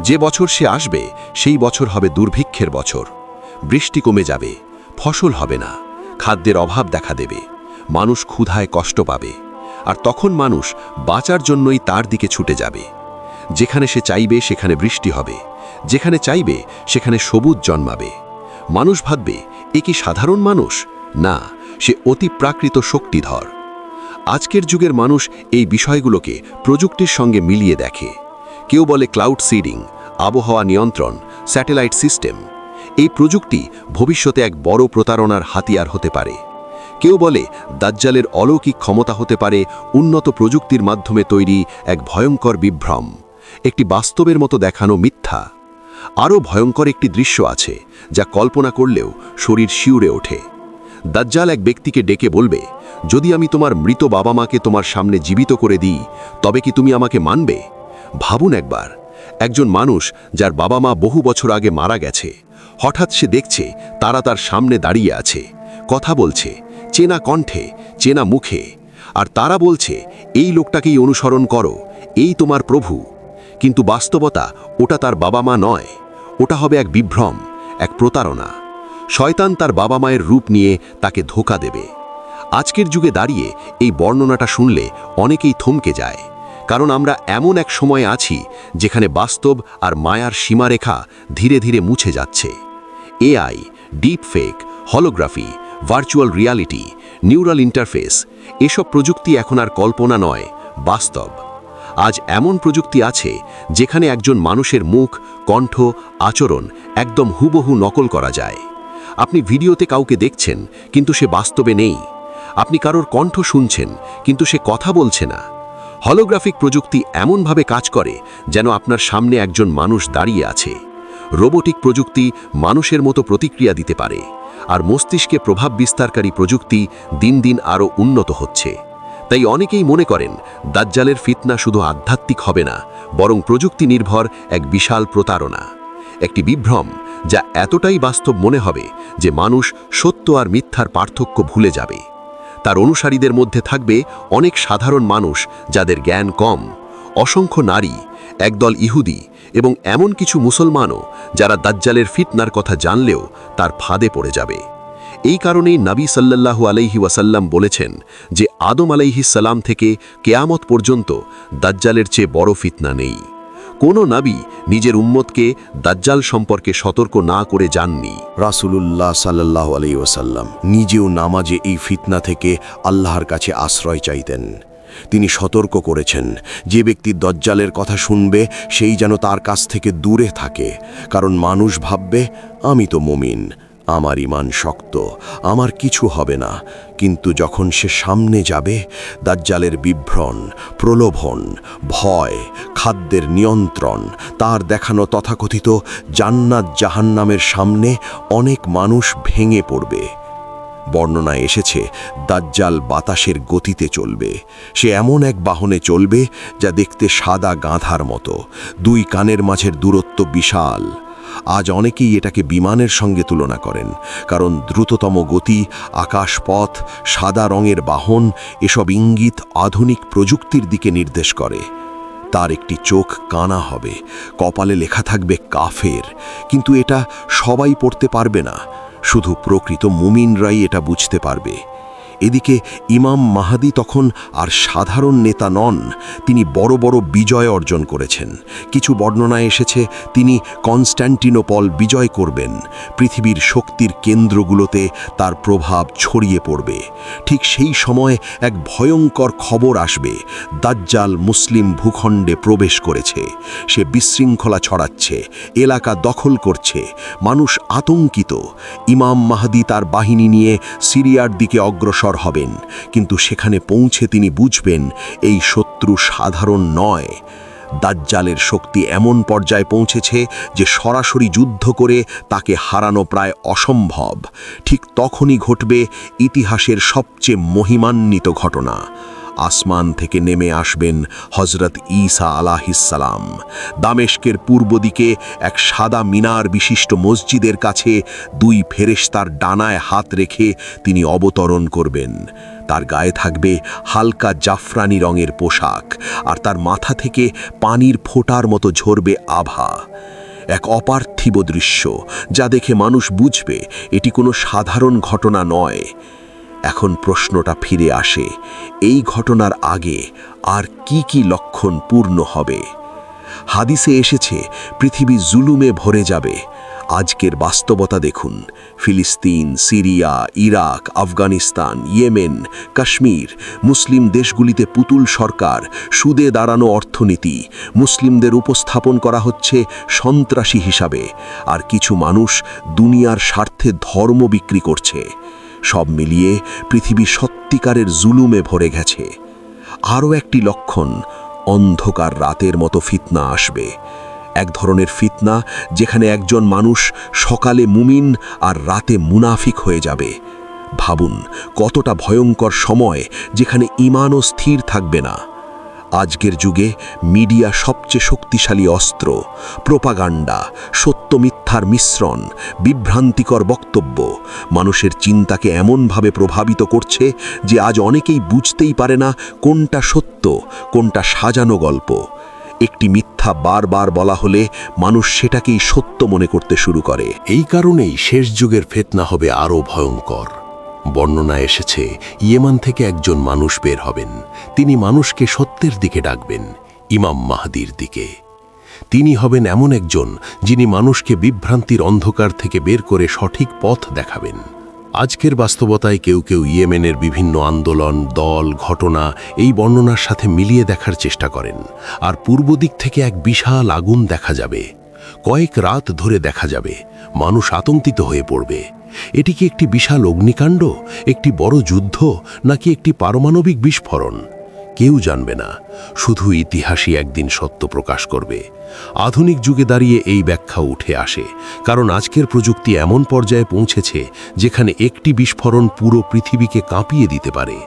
যে বছর সে আসবে সেই বছর হবে দুর্ভিক্ষের বছর। বৃষ্টি কমে যাবে, ফসল হবে না, খাদ্যের অভাব দেখা দেবে, মানুষ ক্ষুধায় কষ্ট পাবে। আর তখন মানুষ বাঁচার জন্যই তার দিকে ছুটে যাবে। যেখানে সে চাইবে সেখানে বৃষ্টি হবে, যেখানে চাইবে সেখানে সবুজ জন্মাবে। মানুষ ভাববে এ কি সাধারণ মানুষ? না, সে অতি প্রাকৃত শক্তিধর। আজকের যুগের মানুষ এই বিষয়গুলোকে প্রযুক্তির সঙ্গে মিলিয়ে দেখে। কেউ বলে ক্লাউড সিডিং, আবহাওয়া নিয়ন্ত্রণ, স্যাটেলাইট সিস্টেম। এই প্রযুক্তি ভবিষ্যতে এক বড় প্রতারণার হাতিয়ার হতে পারে। কেউ বলে দাজ্জালের অলৌকিক ক্ষমতা হতে পারে উন্নত প্রযুক্তির মাধ্যমে তৈরি এক ভয়ঙ্কর বিভ্রম, একটি বাস্তবের মতো দেখানো মিথ্যা। আরও ভয়ঙ্কর একটি দৃশ্য আছে যা কল্পনা করলেও শরীর শিউরে ওঠে। দাজ্জাল এক ব্যক্তিকে ডেকে বলবে, যদি আমি তোমার মৃত বাবা মাকে তোমার সামনে জীবিত করে দিই তবে কি তুমি আমাকে মানবে? ভাবুন একবার, একজন মানুষ যার বাবা মা বহু বছর আগে মারা গেছে, হঠাৎ সে দেখছে তারা তার সামনে দাঁড়িয়ে আছে, কথা বলছে, চেনা কণ্ঠে, চেনা মুখে, আর তারা বলছে এই লোকটাকেই অনুসরণ করো, এই তোমার প্রভু। কিন্তু বাস্তবতা ওটা তার বাবা মা নয়, ওটা হবে এক বিভ্রম, এক প্রতারণা। শয়তান তার বাবা মায়ের রূপ নিয়ে তাকে ধোঁকা দেবে। আজকের যুগে দাঁড়িয়ে এই বর্ণনাটা শুনলে অনেকেই থমকে যায়, কারণ আমরা এমন এক সময়ে আছি যেখানে বাস্তব আর মায়ার সীমারেখা ধীরে ধীরে মুছে যাচ্ছে। AI, deep fake, holography, virtual reality, neural interface, এসব প্রযুক্তি এখন আর কল্পনা নয়, বাস্তব। আজ এমন প্রযুক্তি আছে যেখানে একজন মানুষের মুখ, কণ্ঠ, আচরণ একদম হুবহু নকল করা যায়। আপনি ভিডিওতে কাউকে দেখছেন কিন্তু সে বাস্তবে নেই। আপনি কারোর কণ্ঠ শুনছেন কিন্তু সে কথা বলছে না। হলোগ্রাফিক প্রযুক্তি এমনভাবে কাজ করে যেন আপনার সামনে একজন মানুষ দাঁড়িয়ে আছে। রোবোটিক প্রযুক্তি মানুষের মতো প্রতিক্রিয়া দিতে পারে, আর মস্তিষ্কে প্রভাব বিস্তারকারী প্রযুক্তি দিন দিন আরও উন্নত হচ্ছে। তাই অনেকেই মনে করেন দাজ্জালের ফিতনা শুধু আধ্যাত্মিক হবে না, বরং প্রযুক্তি নির্ভর এক বিশাল প্রতারণা, একটি বিভ্রম যা এতটাই বাস্তব মনে হবে যে মানুষ সত্য আর মিথ্যার পার্থক্য ভুলে যাবে। তার অনুসারীদের মধ্যে থাকবে অনেক সাধারণ মানুষ যাদের জ্ঞান কম, অসংখ্য নারী, একদল ইহুদি এবং এমন কিছু মুসলমানও যারা দাজ্জালের ফিতনার কথা জানলেও তার ফাঁদে পড়ে যাবে। এই কারণেই নবী সাল্লাল্লাহু আলাইহি ওয়াসাল্লাম বলেছেন যে আদম আলাইহিস সালাম থেকে কেয়ামত পর্যন্ত দাজ্জালের চেয়ে বড় ফিতনা নেই। কোনো নবী নিজের উম্মতকে দাজ্জাল সম্পর্কে সতর্ক না করে যাননি। রাসূলুল্লাহ সাল্লাল্লাহু আলাইহি ওয়াসাল্লাম নিজেও নামাজে এই ফিতনা থেকে আল্লাহর কাছে আশ্রয় চাইতেন। তিনি সতর্ক করেছেন, যে ব্যক্তি দাজ্জালের কথা শুনবে সেই যেন তার কাছ থেকে দূরে থাকে, কারণ মানুষ ভাববে আমি তো মুমিন, আমার ঈমান শক্ত, আমার কিছু হবে না। কিন্তু যখন সে সামনে যাবে, দাজ্জালের বিভ্রণ, প্রলোভন, ভয়, খাদ্যের নিয়ন্ত্রণ, তার দেখানো তথাকথিত জান্নাত জাহান্নামের সামনে অনেক মানুষ ভেঙে পড়বে। বর্ণনায় এসেছে দাজ্জাল বাতাসের গতিতে চলবে। সে এমন এক বাহনে চলবে যা দেখতে সাদা গাধার মতো, দুই কানের মাঝের দূরত্ব বিশাল। আজ অনেকেই এটাকে বিমানের সঙ্গে তুলনা করেন, কারণ দ্রুততম গতি, আকাশপথ, সাদা রঙের বাহন, এসব ইঙ্গিত আধুনিক প্রযুক্তির দিকে নির্দেশ করে। তার একটি চোখ কানা হবে, কপালে লেখা থাকবে কাফের, কিন্তু এটা সবাই পড়তে পারবে না, শুধু প্রকৃত মুমিনরাই এটা বুঝতে পারবে। এদিকে ইমাম মাহাদি তখন আর সাধারণ নেতা নন, তিনি বড় বড় বিজয় অর্জন করেছেন। কিছু বর্ণনায় এসেছে তিনি কনস্ট্যান্টিনোপল বিজয় করবেন। পৃথিবীর শক্তির কেন্দ্রগুলোতে তার প্রভাব ছড়িয়ে পড়বে। ঠিক সেই সময় এক ভয়ঙ্কর খবর আসবে, দাজ্জাল মুসলিম ভূখণ্ডে প্রবেশ করেছে। সে বিশৃঙ্খলা ছড়াচ্ছে, এলাকা দখল করছে, মানুষ আতঙ্কিত। ইমাম মাহাদি তার বাহিনী নিয়ে সিরিয়ার দিকে অগ্রসর হবেন, কিন্তু সেখানে পৌঁছে তিনি বুঝবেন এই শত্রু সাধারণ নয়। দাজ্জালের শক্তি এমন পর্যায়ে পৌঁছেছে যে সরাসরি যুদ্ধ করে তাকে হারানো প্রায় অসম্ভব। ঠিক তখনই ঘটবে ইতিহাসের সবচেয়ে মহিমান্বিত ঘটনা। আসমান থেকে নেমে আসবেন হজরত ঈসা আলাহিসাল্লাম। দামেস্কের পূর্ব দিকে এক সাদা মিনার বিশিষ্ট মসজিদের কাছে 2 ফেরেশতার ডানায় হাত রেখে তিনি অবতরণ করবেন। তার গায়ে থাকবে হালকা জাফরানি রঙের পোশাক, আর তার মাথা থেকে পানির ফোঁটার মতো ঝরবে আভা। এক অপার্থিব দৃশ্য, যা দেখে মানুষ বুঝবে এটি কোনো সাধারণ ঘটনা নয়। এখন প্রশ্নটা ফিরে আসে, এই ঘটনার আগে আর কি কি লক্ষণ পূর্ণ হবে? হাদিসে এসেছে পৃথিবী জুলুমে ভরে যাবে। আজকের বাস্তবতা দেখুন, ফিলিস্তিন, Syria, Iraq, Afghanistan, Yemen, Kashmir, Muslim দেশগুলিতে পুতুল সরকার, সুদে দাঁড়ানো অর্থনীতি, মুসলিমদের উপস্থাপন করা হচ্ছে সন্ত্রাসী হিসাবে, আর কিছু মানুষ দুনিয়ার স্বার্থে ধর্ম বিক্রি করছে। সব মিলিয়ে পৃথিবী সত্যিকারের জুলুমে ভরে গেছে। আরও একটি লক্ষণ, অন্ধকার রাতের মতো ফিতনা আসবে। এক ধরনের ফিতনা যেখানে একজন মানুষ সকালে মুমিন আর রাতে মুনাফিক হয়ে যাবে। ভাবুন কতটা ভয়ঙ্কর সময়, যেখানে ঈমানও স্থির থাকবে না। আজকের যুগে মিডিয়া সবচেয়ে শক্তিশালী অস্ত্র। প্রোপাগান্ডা, সত্য মিথ্যার মিশ্রণ, বিভ্রান্তিকর বক্তব্য মানুষের চিন্তাকে এমনভাবে প্রভাবিত করছে যে আজ অনেকেই বুঝতেই পারে না কোনটা সত্য, কোনটা সাজানো গল্প। একটি মিথ্যা বারবার বলা হলে মানুষ সেটাকেই সত্য মনে করতে শুরু করে। এই কারণেই শেষ যুগের ফিতনা হবে আরও ভয়ঙ্কর। বর্ণনা এসেছে ইয়েমান থেকে একজন মানুষ বের হবেন। তিনি মানুষকে সত্যের দিকে ডাকবেন, ইমাম মাহদির দিকে। তিনি হবেন এমন একজন যিনি মানুষকে বিভ্রান্তির অন্ধকার থেকে বের করে সঠিক পথ দেখাবেন। আজকের বাস্তবতায় কেউ কেউ ইয়েমেনের বিভিন্ন আন্দোলন, দল, ঘটনা এই বর্ণনার সাথে মিলিয়ে দেখার চেষ্টা করেন। আর পূর্ব দিক থেকে এক বিশাল আগুন দেখা যাবে, কয়েক রাত ধরে দেখা যাবে। মানুষ আতঙ্কিত হয়ে পড়বে। এটি কি একটি বিশাল অগ্নিকাণ্ড, একটি বড় যুদ্ধ, নাকি একটি পারমাণবিক বিস্ফোরণ? কেউ জানবে না, শুধু ইতিহাসই একদিন সত্য প্রকাশ করবে। আধুনিক যুগে দাঁড়িয়ে এই ব্যাখ্যা উঠে আসে, কারণ আজকের প্রযুক্তি এমন পর্যায়ে পৌঁছেছে যেখানে একটি বিস্ফোরণ পুরো পৃথিবীকে কাঁপিয়ে দিতে পারে।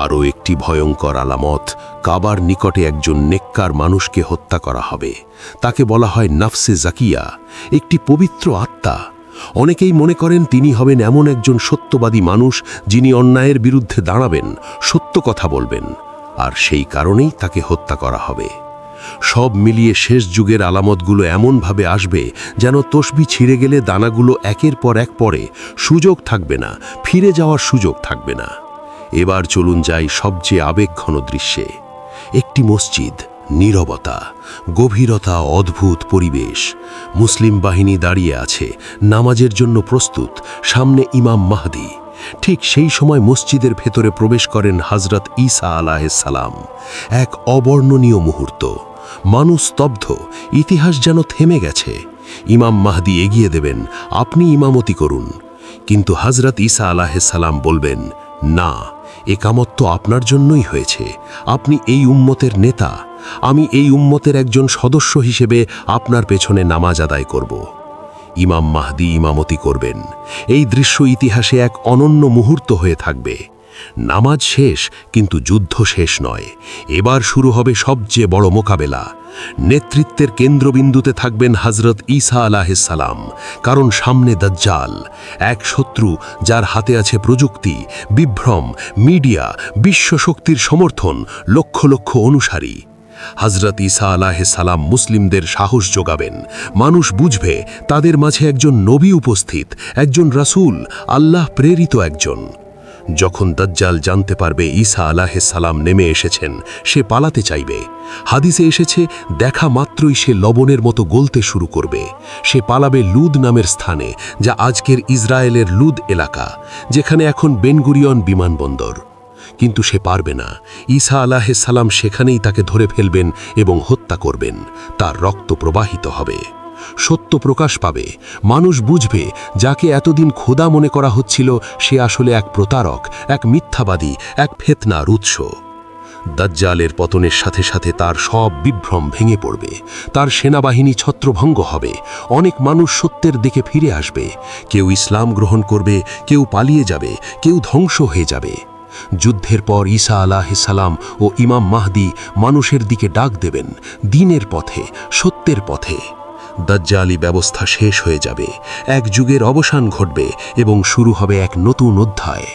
আরও একটি ভয়ঙ্কর আলামত, কাবার নিকটে একজন নেককার মানুষকে হত্যা করা হবে। তাকে বলা হয় নফসে জাকিয়া, একটি পবিত্র আত্মা। অনেকেই মনে করেন তিনি হবেন এমন একজন সত্যবাদী মানুষ যিনি অন্যায়ের বিরুদ্ধে দাঁড়াবেন, সত্য কথা বলবেন, আর সেই কারণেই তাকে হত্যা করা হবে। সব মিলিয়ে শেষ যুগের আলামতগুলো এমনভাবে আসবে যেন তসবি ছিঁড়ে গেলে দানাগুলো একের পর এক পড়ে, সুযোগ থাকবে না, ফিরে যাওয়ার সুযোগ থাকবে না। এবার চলুন যাই সবচেয়ে আবেগঘন দৃশ্যে। একটি মসজিদ, নীরবতা, গভীরতা, অদ্ভুত পরিবেশ। মুসলিম বাহিনী দাঁড়িয়ে আছে, নামাজের জন্য প্রস্তুত, সামনে ইমাম মাহদি। ঠিক সেই সময় মসজিদের ভেতরে প্রবেশ করেন হজরত ঈসা আলাইহিসসালাম। এক অবর্ণনীয় মুহূর্ত। মানুষ স্তব্ধ, ইতিহাস যেন থেমে গেছে। ইমাম মাহদি এগিয়ে দেবেন, আপনি ইমামতি করুন। কিন্তু হজরত ঈসা আলাইহিসসালাম বলবেন, না, একামত তো আপনার জন্যই হয়েছে। আপনি এই উম্মতের নেতা, আমি এই উম্মতের একজন সদস্য হিসেবে আপনার পেছনে নামাজ আদায় করব। ইমাম মাহদি ইমামতি করবেন। এই দৃশ্য ইতিহাসে এক অনন্য মুহূর্ত হয়ে থাকবে। নামাজ শেষ, কিন্তু যুদ্ধ শেষ নয়। এবার শুরু হবে সবচেয়ে বড় মোকাবেলা। নেতৃত্বের কেন্দ্রবিন্দুতে থাকবেন হজরত ঈসা আলাইহিসসালাম, কারণ সামনে দাজ্জাল, এক শত্রু যার হাতে আছে প্রযুক্তি, বিভ্রম, মিডিয়া, বিশ্বশক্তির সমর্থন, লক্ষ লক্ষ অনুসারী। হজরত ঈসা আলাইহিসসালাম মুসলিমদের সাহস যোগাবেন। মানুষ বুঝবে তাদের মাঝে একজন নবী উপস্থিত, একজন রাসূল, আল্লাহ প্রেরিত একজন। যখন দাজ্জাল জানতে পারবে ঈসা আলাইহিসসালাম নেমে এসেছেন, সে পালাতে চাইবে। হাদিসে এসেছে দেখা মাত্রই সে লবণের মতো গলতে শুরু করবে। সে পালাবে লুদ নামের স্থানে, যা আজকের ইসরায়েলের লুদ এলাকা, যেখানে এখন বেনগুরিয়ন বিমানবন্দর। কিন্তু সে পারবে না। ঈসা আলাইহিসসালাম সেখানেই তাকে ধরে ফেলবেন এবং হত্যা করবেন। তার রক্ত প্রবাহিত হবে। সত্য প্রকাশ পাবে। মানুষ বুঝবে যাকে এতদিন খোদা মনে করা হচ্ছিল সে আসলে এক প্রতারক, এক মিথ্যাবাদী, এক ফিতনার উৎস। দাজ্জালের পতনের সাথে সাথে তার সব বিভ্রম ভেঙে পড়বে। তার সেনাবাহিনী ছত্রভঙ্গ হবে। অনেক মানুষ সত্যের দিকে ফিরে আসবে। কেউ ইসলাম গ্রহণ করবে, কেউ পালিয়ে যাবে, কেউ ধ্বংস হয়ে যাবে। যুদ্ধের পর ঈসা আলাইহিসসালাম ও ইমাম মাহদী মানুষের দিকে ডাক দেবেন দ্বীনের পথে, সত্যের পথে। দাজ্জালি ব্যবস্থা শেষ হয়ে যাবে, এক যুগের অবসান ঘটবে এবং শুরু হবে এক নতুন অধ্যায়।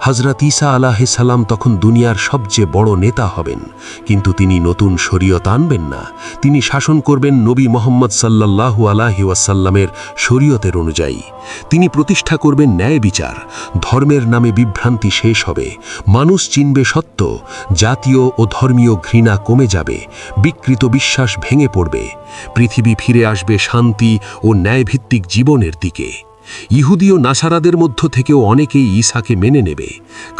হযরত ঈসা আলাইহিসসালাম তখন দুনিয়ার সবচেয়ে বড় নেতা হবেন, কিন্তু তিনি নতুন শরীয়ত আনবেন না। তিনি শাসন করবেন নবী মুহাম্মদ সাল্লাল্লাহু আলাইহি ওয়াসাল্লামের শরীয়তের অনুযায়ী। তিনি প্রতিষ্ঠা করবেন ন্যায় বিচার, ধর্মের নামে বিভ্রান্তি শেষ হবে, মানুষ চিনবে সত্য, জাতীয় ও ধর্মীয় ঘৃণা কমে যাবে, বিকৃত বিশ্বাস ভেঙে পড়বে, পৃথিবী ফিরে আসবে শান্তি ও ন্যায়ভিত্তিক জীবনের দিকে। ইহুদি ও নাসারাদের মধ্য থেকেও অনেকেই ঈসাকে মেনে নেবে,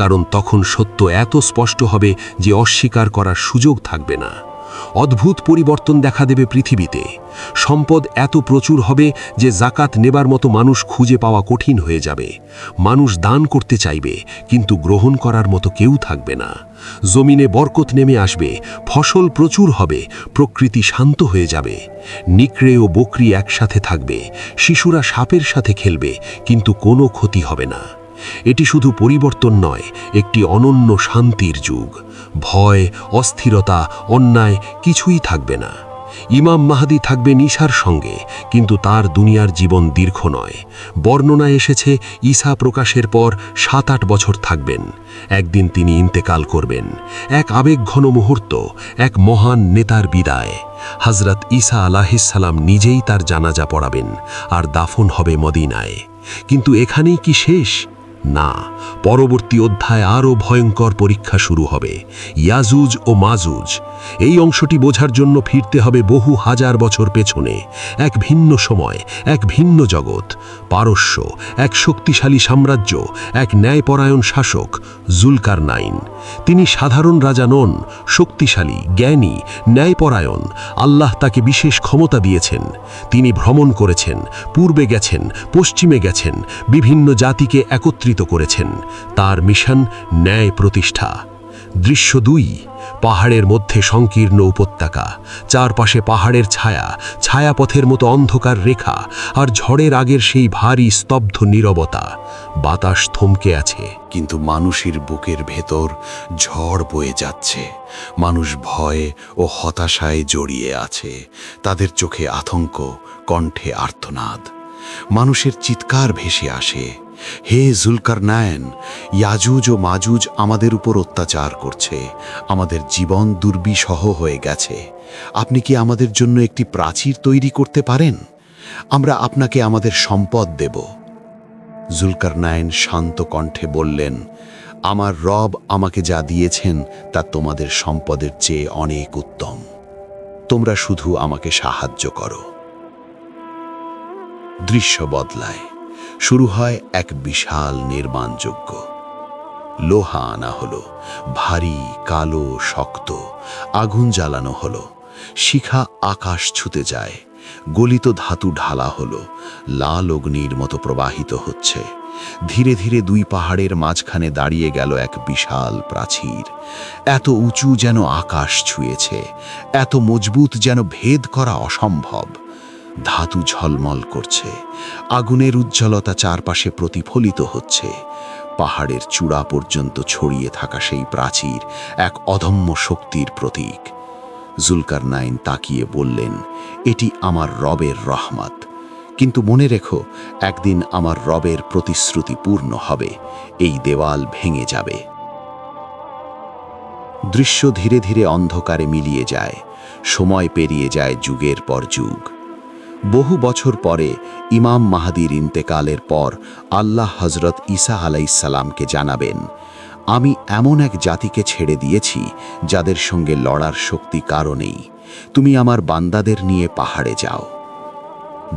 কারণ তখন সত্য এত স্পষ্ট হবে যে অস্বীকার করার সুযোগ থাকবে না। অদ্ভুত পরিবর্তন দেখা দেবে পৃথিবীতে। সম্পদ এত প্রচুর হবে যে জাকাত নেবার মতো মানুষ খুঁজে পাওয়া কঠিন হয়ে যাবে। মানুষ দান করতে চাইবে, কিন্তু গ্রহণ করার মতো কেউ থাকবে না। জমিনে বরকত নেমে আসবে, ফসল প্রচুর হবে, প্রকৃতি শান্ত হয়ে যাবে। নিকড়ে ও বকরি একসাথে থাকবে, শিশুরা সাপের সাথে খেলবে, কিন্তু কোনো ক্ষতি হবে না। এটি শুধু পরিবর্তন নয়, একটি অনন্য শান্তির যুগ। ভয়, অস্থিরতা, অন্যায় কিছুই থাকবে না। ইমাম মাহদী থাকবে ঈসার সঙ্গে, কিন্তু তার দুনিয়ার জীবন দীর্ঘ নয়। বর্ণনায় এসেছে ঈসা প্রকাশের পর 7-8 বছর থাকবেন। একদিন তিনি ইন্তেকাল করবেন। এক আবেগঘন মুহূর্ত, এক মহান নেতার বিদায়। হযরত ঈসা আলাইহিসসালাম নিজেই তার জানাজা পড়াবেন, আর দাফন হবে মদিনায়। কিন্তু এখানেই কি শেষ? না, পরবর্তী অধ্যায় আরও ভয়ঙ্কর পরীক্ষা শুরু হবে, ইয়াজুজ ও মাজুজ। এই অংশটি বোঝার জন্য ফিরতে হবে বহু হাজার বছর পেছনে, এক ভিন্ন সময়, এক ভিন্ন জগৎ। পারস্য, এক শক্তিশালী সাম্রাজ্য, এক ন্যায়পরায়ণ শাসক, জুলকারনাইন। তিনি সাধারণ রাজা নন, শক্তিশালী, জ্ঞানী, ন্যায়পরায়ণ। আল্লাহ তাকে বিশেষ ক্ষমতা দিয়েছেন। তিনি ভ্রমণ করেছেন, পূর্বে গেছেন, পশ্চিমে গেছেন, বিভিন্ন জাতিকে একত্রিত করেছেন। তার মিশন ন্যায় প্রতিষ্ঠা। দৃশ্য 2, পাহাড়ের মধ্যে সংকীর্ণ উপত্যকা, চারপাশে পাহাড়ের ছায়া, ছায়াপথের মতো অন্ধকার রেখা, আর ঝড়ের আগের সেই ভারী স্তব্ধ নীরবতা। বাতাস থমকে আছে, কিন্তু মানুষের বুকের ভেতর ঝড় বয়ে যাচ্ছে। মানুষ ভয়ে ও হতাশায় জড়িয়ে আছে, তাদের চোখে আতঙ্ক, কণ্ঠে আর্তনাদ। মানুষের চিৎকার ভেসে আসে, হে জুলকারনাইন, ইয়াজুজ ও মাজুজ আমাদের উপর অত্যাচার করছে, আমাদের জীবন দুর্বিষহ হয়ে গেছে। আপনি কি আমাদের জন্য একটি প্রাচীর তৈরি করতে পারেন? আমরা আপনাকে আমাদের সম্পদ দেব। জুলকারনাইন শান্ত কণ্ঠে বললেন, আমার রব আমাকে যা দিয়েছেন তা তোমাদের সম্পদের চেয়ে অনেক উত্তম। তোমরা শুধু আমাকে সাহায্য করো। দৃশ্য বদলায়। শুরু হয় এক বিশাল নির্মাণযজ্ঞ। লোহা আনা হলো, ভারী, কালো, শক্ত। আগুন জ্বালানো হলো, শিখা আকাশ ছুতে যায়। গলিত ধাতু ঢালা হলো, লাল অগ্নির মতো প্রবাহিত হচ্ছে। ধীরে ধীরে 2 পাহাড়ের মাঝখানে দাঁড়িয়ে গেল এক বিশাল প্রাচীর। এত উঁচু যেন আকাশ ছুঁয়েছে, এত মজবুত যেন ভেদ করা অসম্ভব। ধাতু ঝলমল করছে, আগুনের উজ্জ্বলতা চারপাশে প্রতিফলিত হচ্ছে। পাহাড়ের চূড়া পর্যন্ত ছড়িয়ে থাকা সেই প্রাচীর এক অদম্য শক্তির প্রতীক। জুলকারনাইন তাকিয়ে বললেন, এটি আমার রবের রহমত। কিন্তু মনে রেখো, একদিন আমার রবের প্রতিশ্রুতি পূর্ণ হবে, এই দেওয়াল ভেঙে যাবে। দৃশ্য ধীরে ধীরে অন্ধকারে মিলিয়ে যায়। সময় পেরিয়ে যায় যুগের পর যুগ। বহু বছর পরে ইমাম মাহদীর ইন্তেকালের পর আল্লাহ হযরত ঈসা আলাইহিসসালামকে জানাবেন, আমি এমন এক জাতিকে ছেড়ে দিয়েছি যাদের সঙ্গে লড়ার শক্তি কারো নেই। তুমি আমার বান্দাদের নিয়ে পাহাড়ে যাও।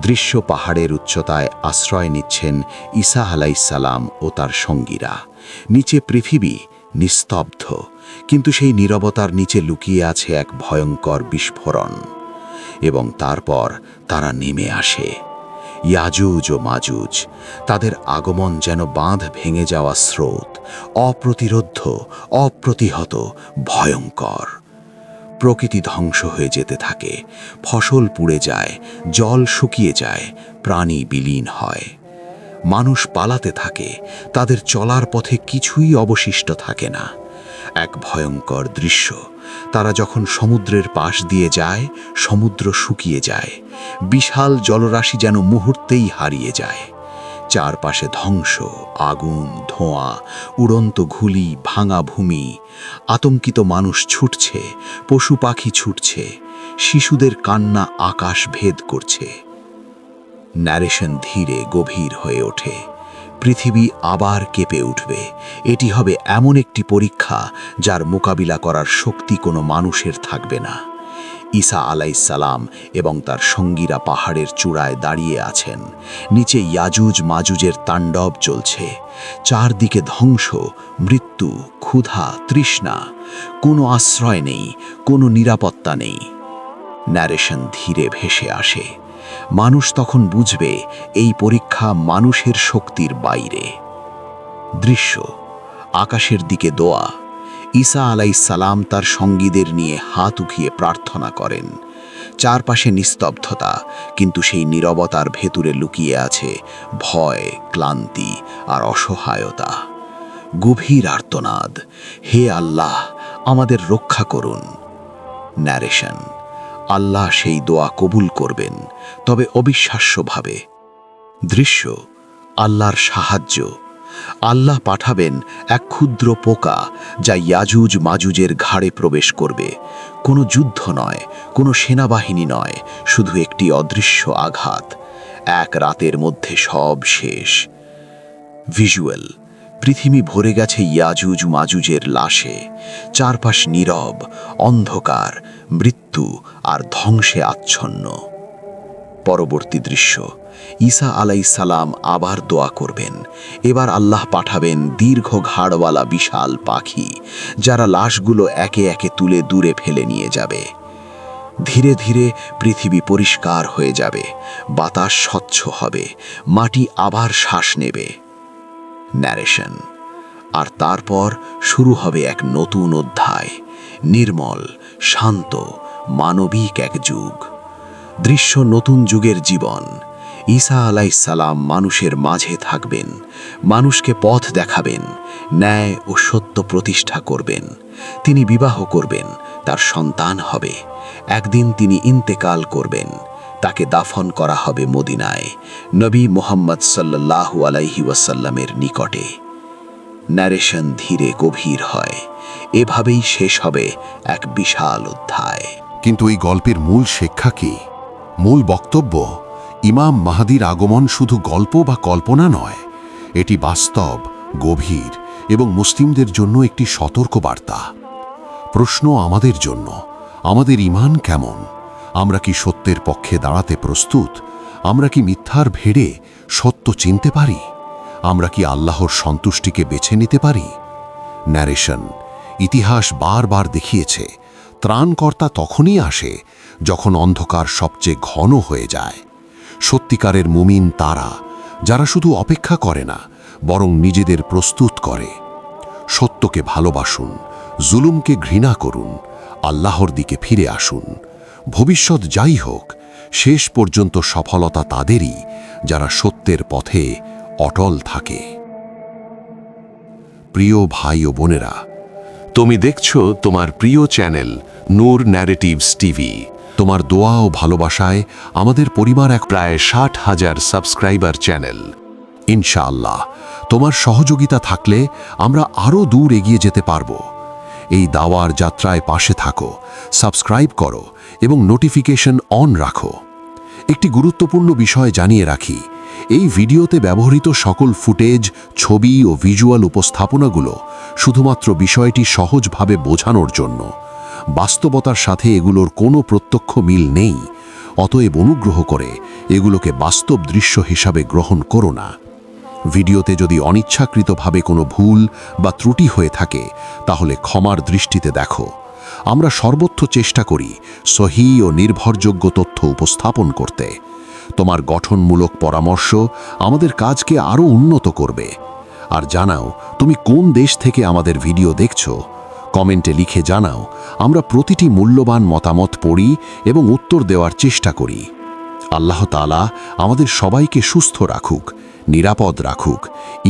দৃশ্য পাহাড়ের উচ্চতায় আশ্রয় নিচ্ছেন ঈসা আলাইহিসসালাম ও তার সঙ্গীরা। নিচে পৃথিবী নিস্তব্ধ, কিন্তু সেই নীরবতার নিচে লুকিয়ে আছে এক ভয়ঙ্কর বিস্ফোরণ। এবং তারপর তারা নেমে আসে, ইয়াজুজ ও মাজুজ। তাদের আগমন যেন বাঁধ ভেঙে যাওয়া স্রোত, অপ্রতিরোধ্য, অপ্রতিহত, ভয়ঙ্কর। প্রকৃতি ধ্বংস হয়ে যেতে থাকে, ফসল পুড়ে যায়, জল শুকিয়ে যায়, প্রাণী বিলীন হয়। মানুষ পালাতে থাকে, তাদের চলার পথে কিছুই অবশিষ্ট থাকে না। এক ভয়ঙ্কর দৃশ্য, তারা যখন সমুদ্রের পাশ দিয়ে যায়, সমুদ্র শুকিয়ে যায়, বিশাল জলরাশি যেন মুহূর্তেই হারিয়ে যায়। চারপাশে ধ্বংস, আগুন, ধোঁয়া, উড়ন্ত ঘুলি, ভাঙা ভূমি। আতঙ্কিত মানুষ ছুটছে, পশু পাখি ছুটছে, শিশুদের কান্না আকাশ ভেদ করছে। ন্যারেশন ধীরে গভীর হয়ে ওঠে। পৃথিবী আবার কেঁপে উঠবে। এটি হবে এমন একটি পরীক্ষা যার মোকাবিলা করার শক্তি কোনো মানুষের থাকবে না। ঈসা আলাইহিসসালাম এবং তার সঙ্গীরা পাহাড়ের চূড়ায় দাঁড়িয়ে আছেন। নিচে ইয়াজুজ মাজুজের তাণ্ডব চলছে। চারদিকে ধ্বংস, মৃত্যু, ক্ষুধা, তৃষ্ণা। কোনো আশ্রয় নেই, কোনো নিরাপত্তা নেই। ন্যারেশন ধীরে ভেসে আসে। মানুষ তখন বুঝবে এই পরীক্ষা মানুষের শক্তির বাইরে। দৃশ্য, আকাশের দিকে দোয়া। ঈসা আলাইহিসসালাম তার সঙ্গীদের নিয়ে হাত উঠিয়ে প্রার্থনা করেন। চারপাশে নিস্তব্ধতা, কিন্তু সেই নীরবতার ভেতরে লুকিয়ে আছে ভয়, ক্লান্তি আর অসহায়তা। গভীর আর্তনাদ, হে আল্লাহ, আমাদের রক্ষা করুন। ন্যারেশন, আল্লাহ সেই দোয়া কবুল করবেন, তবে অবিশ্বাস্যভাবে। দৃশ্য, আল্লাহর সাহায্য। আল্লাহ পাঠাবেন এক ক্ষুদ্র পোকা যা ইয়াজুজ মাজুজের ঘাড়ে প্রবেশ করবে। কোনো যুদ্ধ নয়, কোনো সেনাবাহিনী নয়, শুধু একটি অদৃশ্য আঘাত। এক রাতের মধ্যে সব শেষ। ভিজুয়াল, পৃথিবী ভরে গেছে ইয়াজুজ মাজুজের লাশে। চারপাশ নীরব, অন্ধকার, মৃত্যু আর ধ্বংসে আচ্ছন্ন। পরবর্তী দৃশ্য, ঈসা আলাইহিসসালাম আবার দোয়া করবেন। এবার আল্লাহ পাঠাবেন দীর্ঘ ঘাড়ওয়ালা বিশাল পাখি, যারা লাশগুলো একে একে তুলে দূরে ফেলে নিয়ে যাবে। ধীরে ধীরে পৃথিবী পরিষ্কার হয়ে যাবে, বাতাস স্বচ্ছ হবে, মাটি আবার শ্বাস নেবে। ন্যারেশন, আর তারপর শুরু হবে এক নতুন অধ্যায়, নির্মল, শান্ত, মানবিক এক যুগ। দৃশ্য, নতুন যুগের জীবন। ঈসা আলাইহিসসালাম মানুষের মাঝে থাকবেন, মানুষকে পথ দেখাবেন, ন্যায় ও সত্য প্রতিষ্ঠা করবেন। তিনি বিবাহ করবেন, তার সন্তান হবে। একদিন তিনি ইন্তেকাল করবেন, তাকে দাফন করা হবে মদিনায়, নবী মুহাম্মদ সাল্লাল্লাহু আলাইহি ওয়াসাল্লামের নিকটে। ন্যারেশন ধীরে গভীর হয়। এভাবেই শেষ হবে এক বিশাল অধ্যায়। কিন্তু এই গল্পের মূল শিক্ষা কি? মূল বক্তব্য, ইমাম মাহদীর আগমন শুধু গল্প বা কল্পনা নয়, এটি বাস্তব, গভীর এবং মুসলিমদের জন্য একটি সতর্ক বার্তা। প্রশ্ন আমাদের জন্য, আমাদের ঈমান কেমন? আমরা কি সত্যের পক্ষে দাঁড়াতে প্রস্তুত? আমরা কি মিথ্যার ভেড়ে সত্য চিনতে পারি? আমরা কি আল্লাহর সন্তুষ্টিকে বেছে নিতে পারি? ন্যারেশন, ইতিহাস বারবার দেখিয়েছে ত্রাণকর্তা তখনই আসে যখন অন্ধকার সবচেয়ে ঘন হয়ে যায়। সত্যিকারের মুমিন তারা, যারা শুধু অপেক্ষা করে না, বরং নিজেদের প্রস্তুত করে। সত্যকে ভালোবাসুন, জুলুমকে ঘৃণা করুন, আল্লাহর দিকে ফিরে আসুন। ভবিষ্যৎ যাই হোক, শেষ পর্যন্ত সফলতা তাদেরই যারা সত্যের পথে অটল থাকে। প্রিয় ভাই ও বোনেরা, তুমি দেখছো তোমার প্রিয় চ্যানেল নূর ন্যারেটিভস টিভি। তোমার দোয়া ও ভালোবাসায় আমাদের পরিবার এক প্রায় 60,000 সাবস্ক্রাইবার চ্যানেল। ইনশাআল্লাহ তোমার সহযোগিতা থাকলে আমরা আরও দূর এগিয়ে যেতে পারব। এই দাওয়ার যাত্রায় পাশে থাকো, সাবস্ক্রাইব করো এবং নোটিফিকেশন অন রাখো। একটি গুরুত্বপূর্ণ বিষয় জানিয়ে রাখি, এই ভিডিওতে ব্যবহৃত সকল ফুটেজ, ছবি ও ভিজুয়াল উপস্থাপনাগুলো শুধুমাত্র বিষয়টি সহজভাবে বোঝানোর জন্য। বাস্তবতার সাথে এগুলোর কোনো প্রত্যক্ষ মিল নেই, অতএব অনুগ্রহ করে এগুলোকে বাস্তব দৃশ্য হিসাবে গ্রহণ করো না। ভিডিওতে যদি অনিচ্ছাকৃতভাবে কোনো ভুল বা ত্রুটি হয়ে থাকে তাহলে ক্ষমার দৃষ্টিতে দেখো। আমরা সর্বোচ্চ চেষ্টা করি সহি ও নির্ভরযোগ্য তথ্য উপস্থাপন করতে। তোমার গঠনমূলক পরামর্শ আমাদের কাজকে আরও উন্নত করবে। আর জানাও তুমি কোন দেশ থেকে আমাদের ভিডিও দেখছো। কমেন্টে লিখে জানাও, আমরা প্রতিটি মূল্যবান মতামত পড়ি এবং উত্তর দেওয়ার চেষ্টা করি। আল্লাহ তাআলা আমাদের সবাইকে সুস্থ রাখুক, নিরাপদ রাখুক,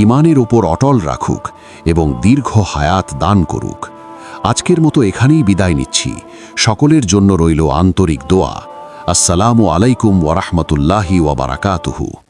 ঈমানের ওপর অটল রাখুক এবং দীর্ঘ হায়াত দান করুক। আজকের মতো এখানেই বিদায় নিচ্ছি। সকলের জন্য রইল আন্তরিক দোয়া। আসসালামু আলাইকুম ওয়া রাহমাতুল্লাহি ওয়া বারাকাতুহু।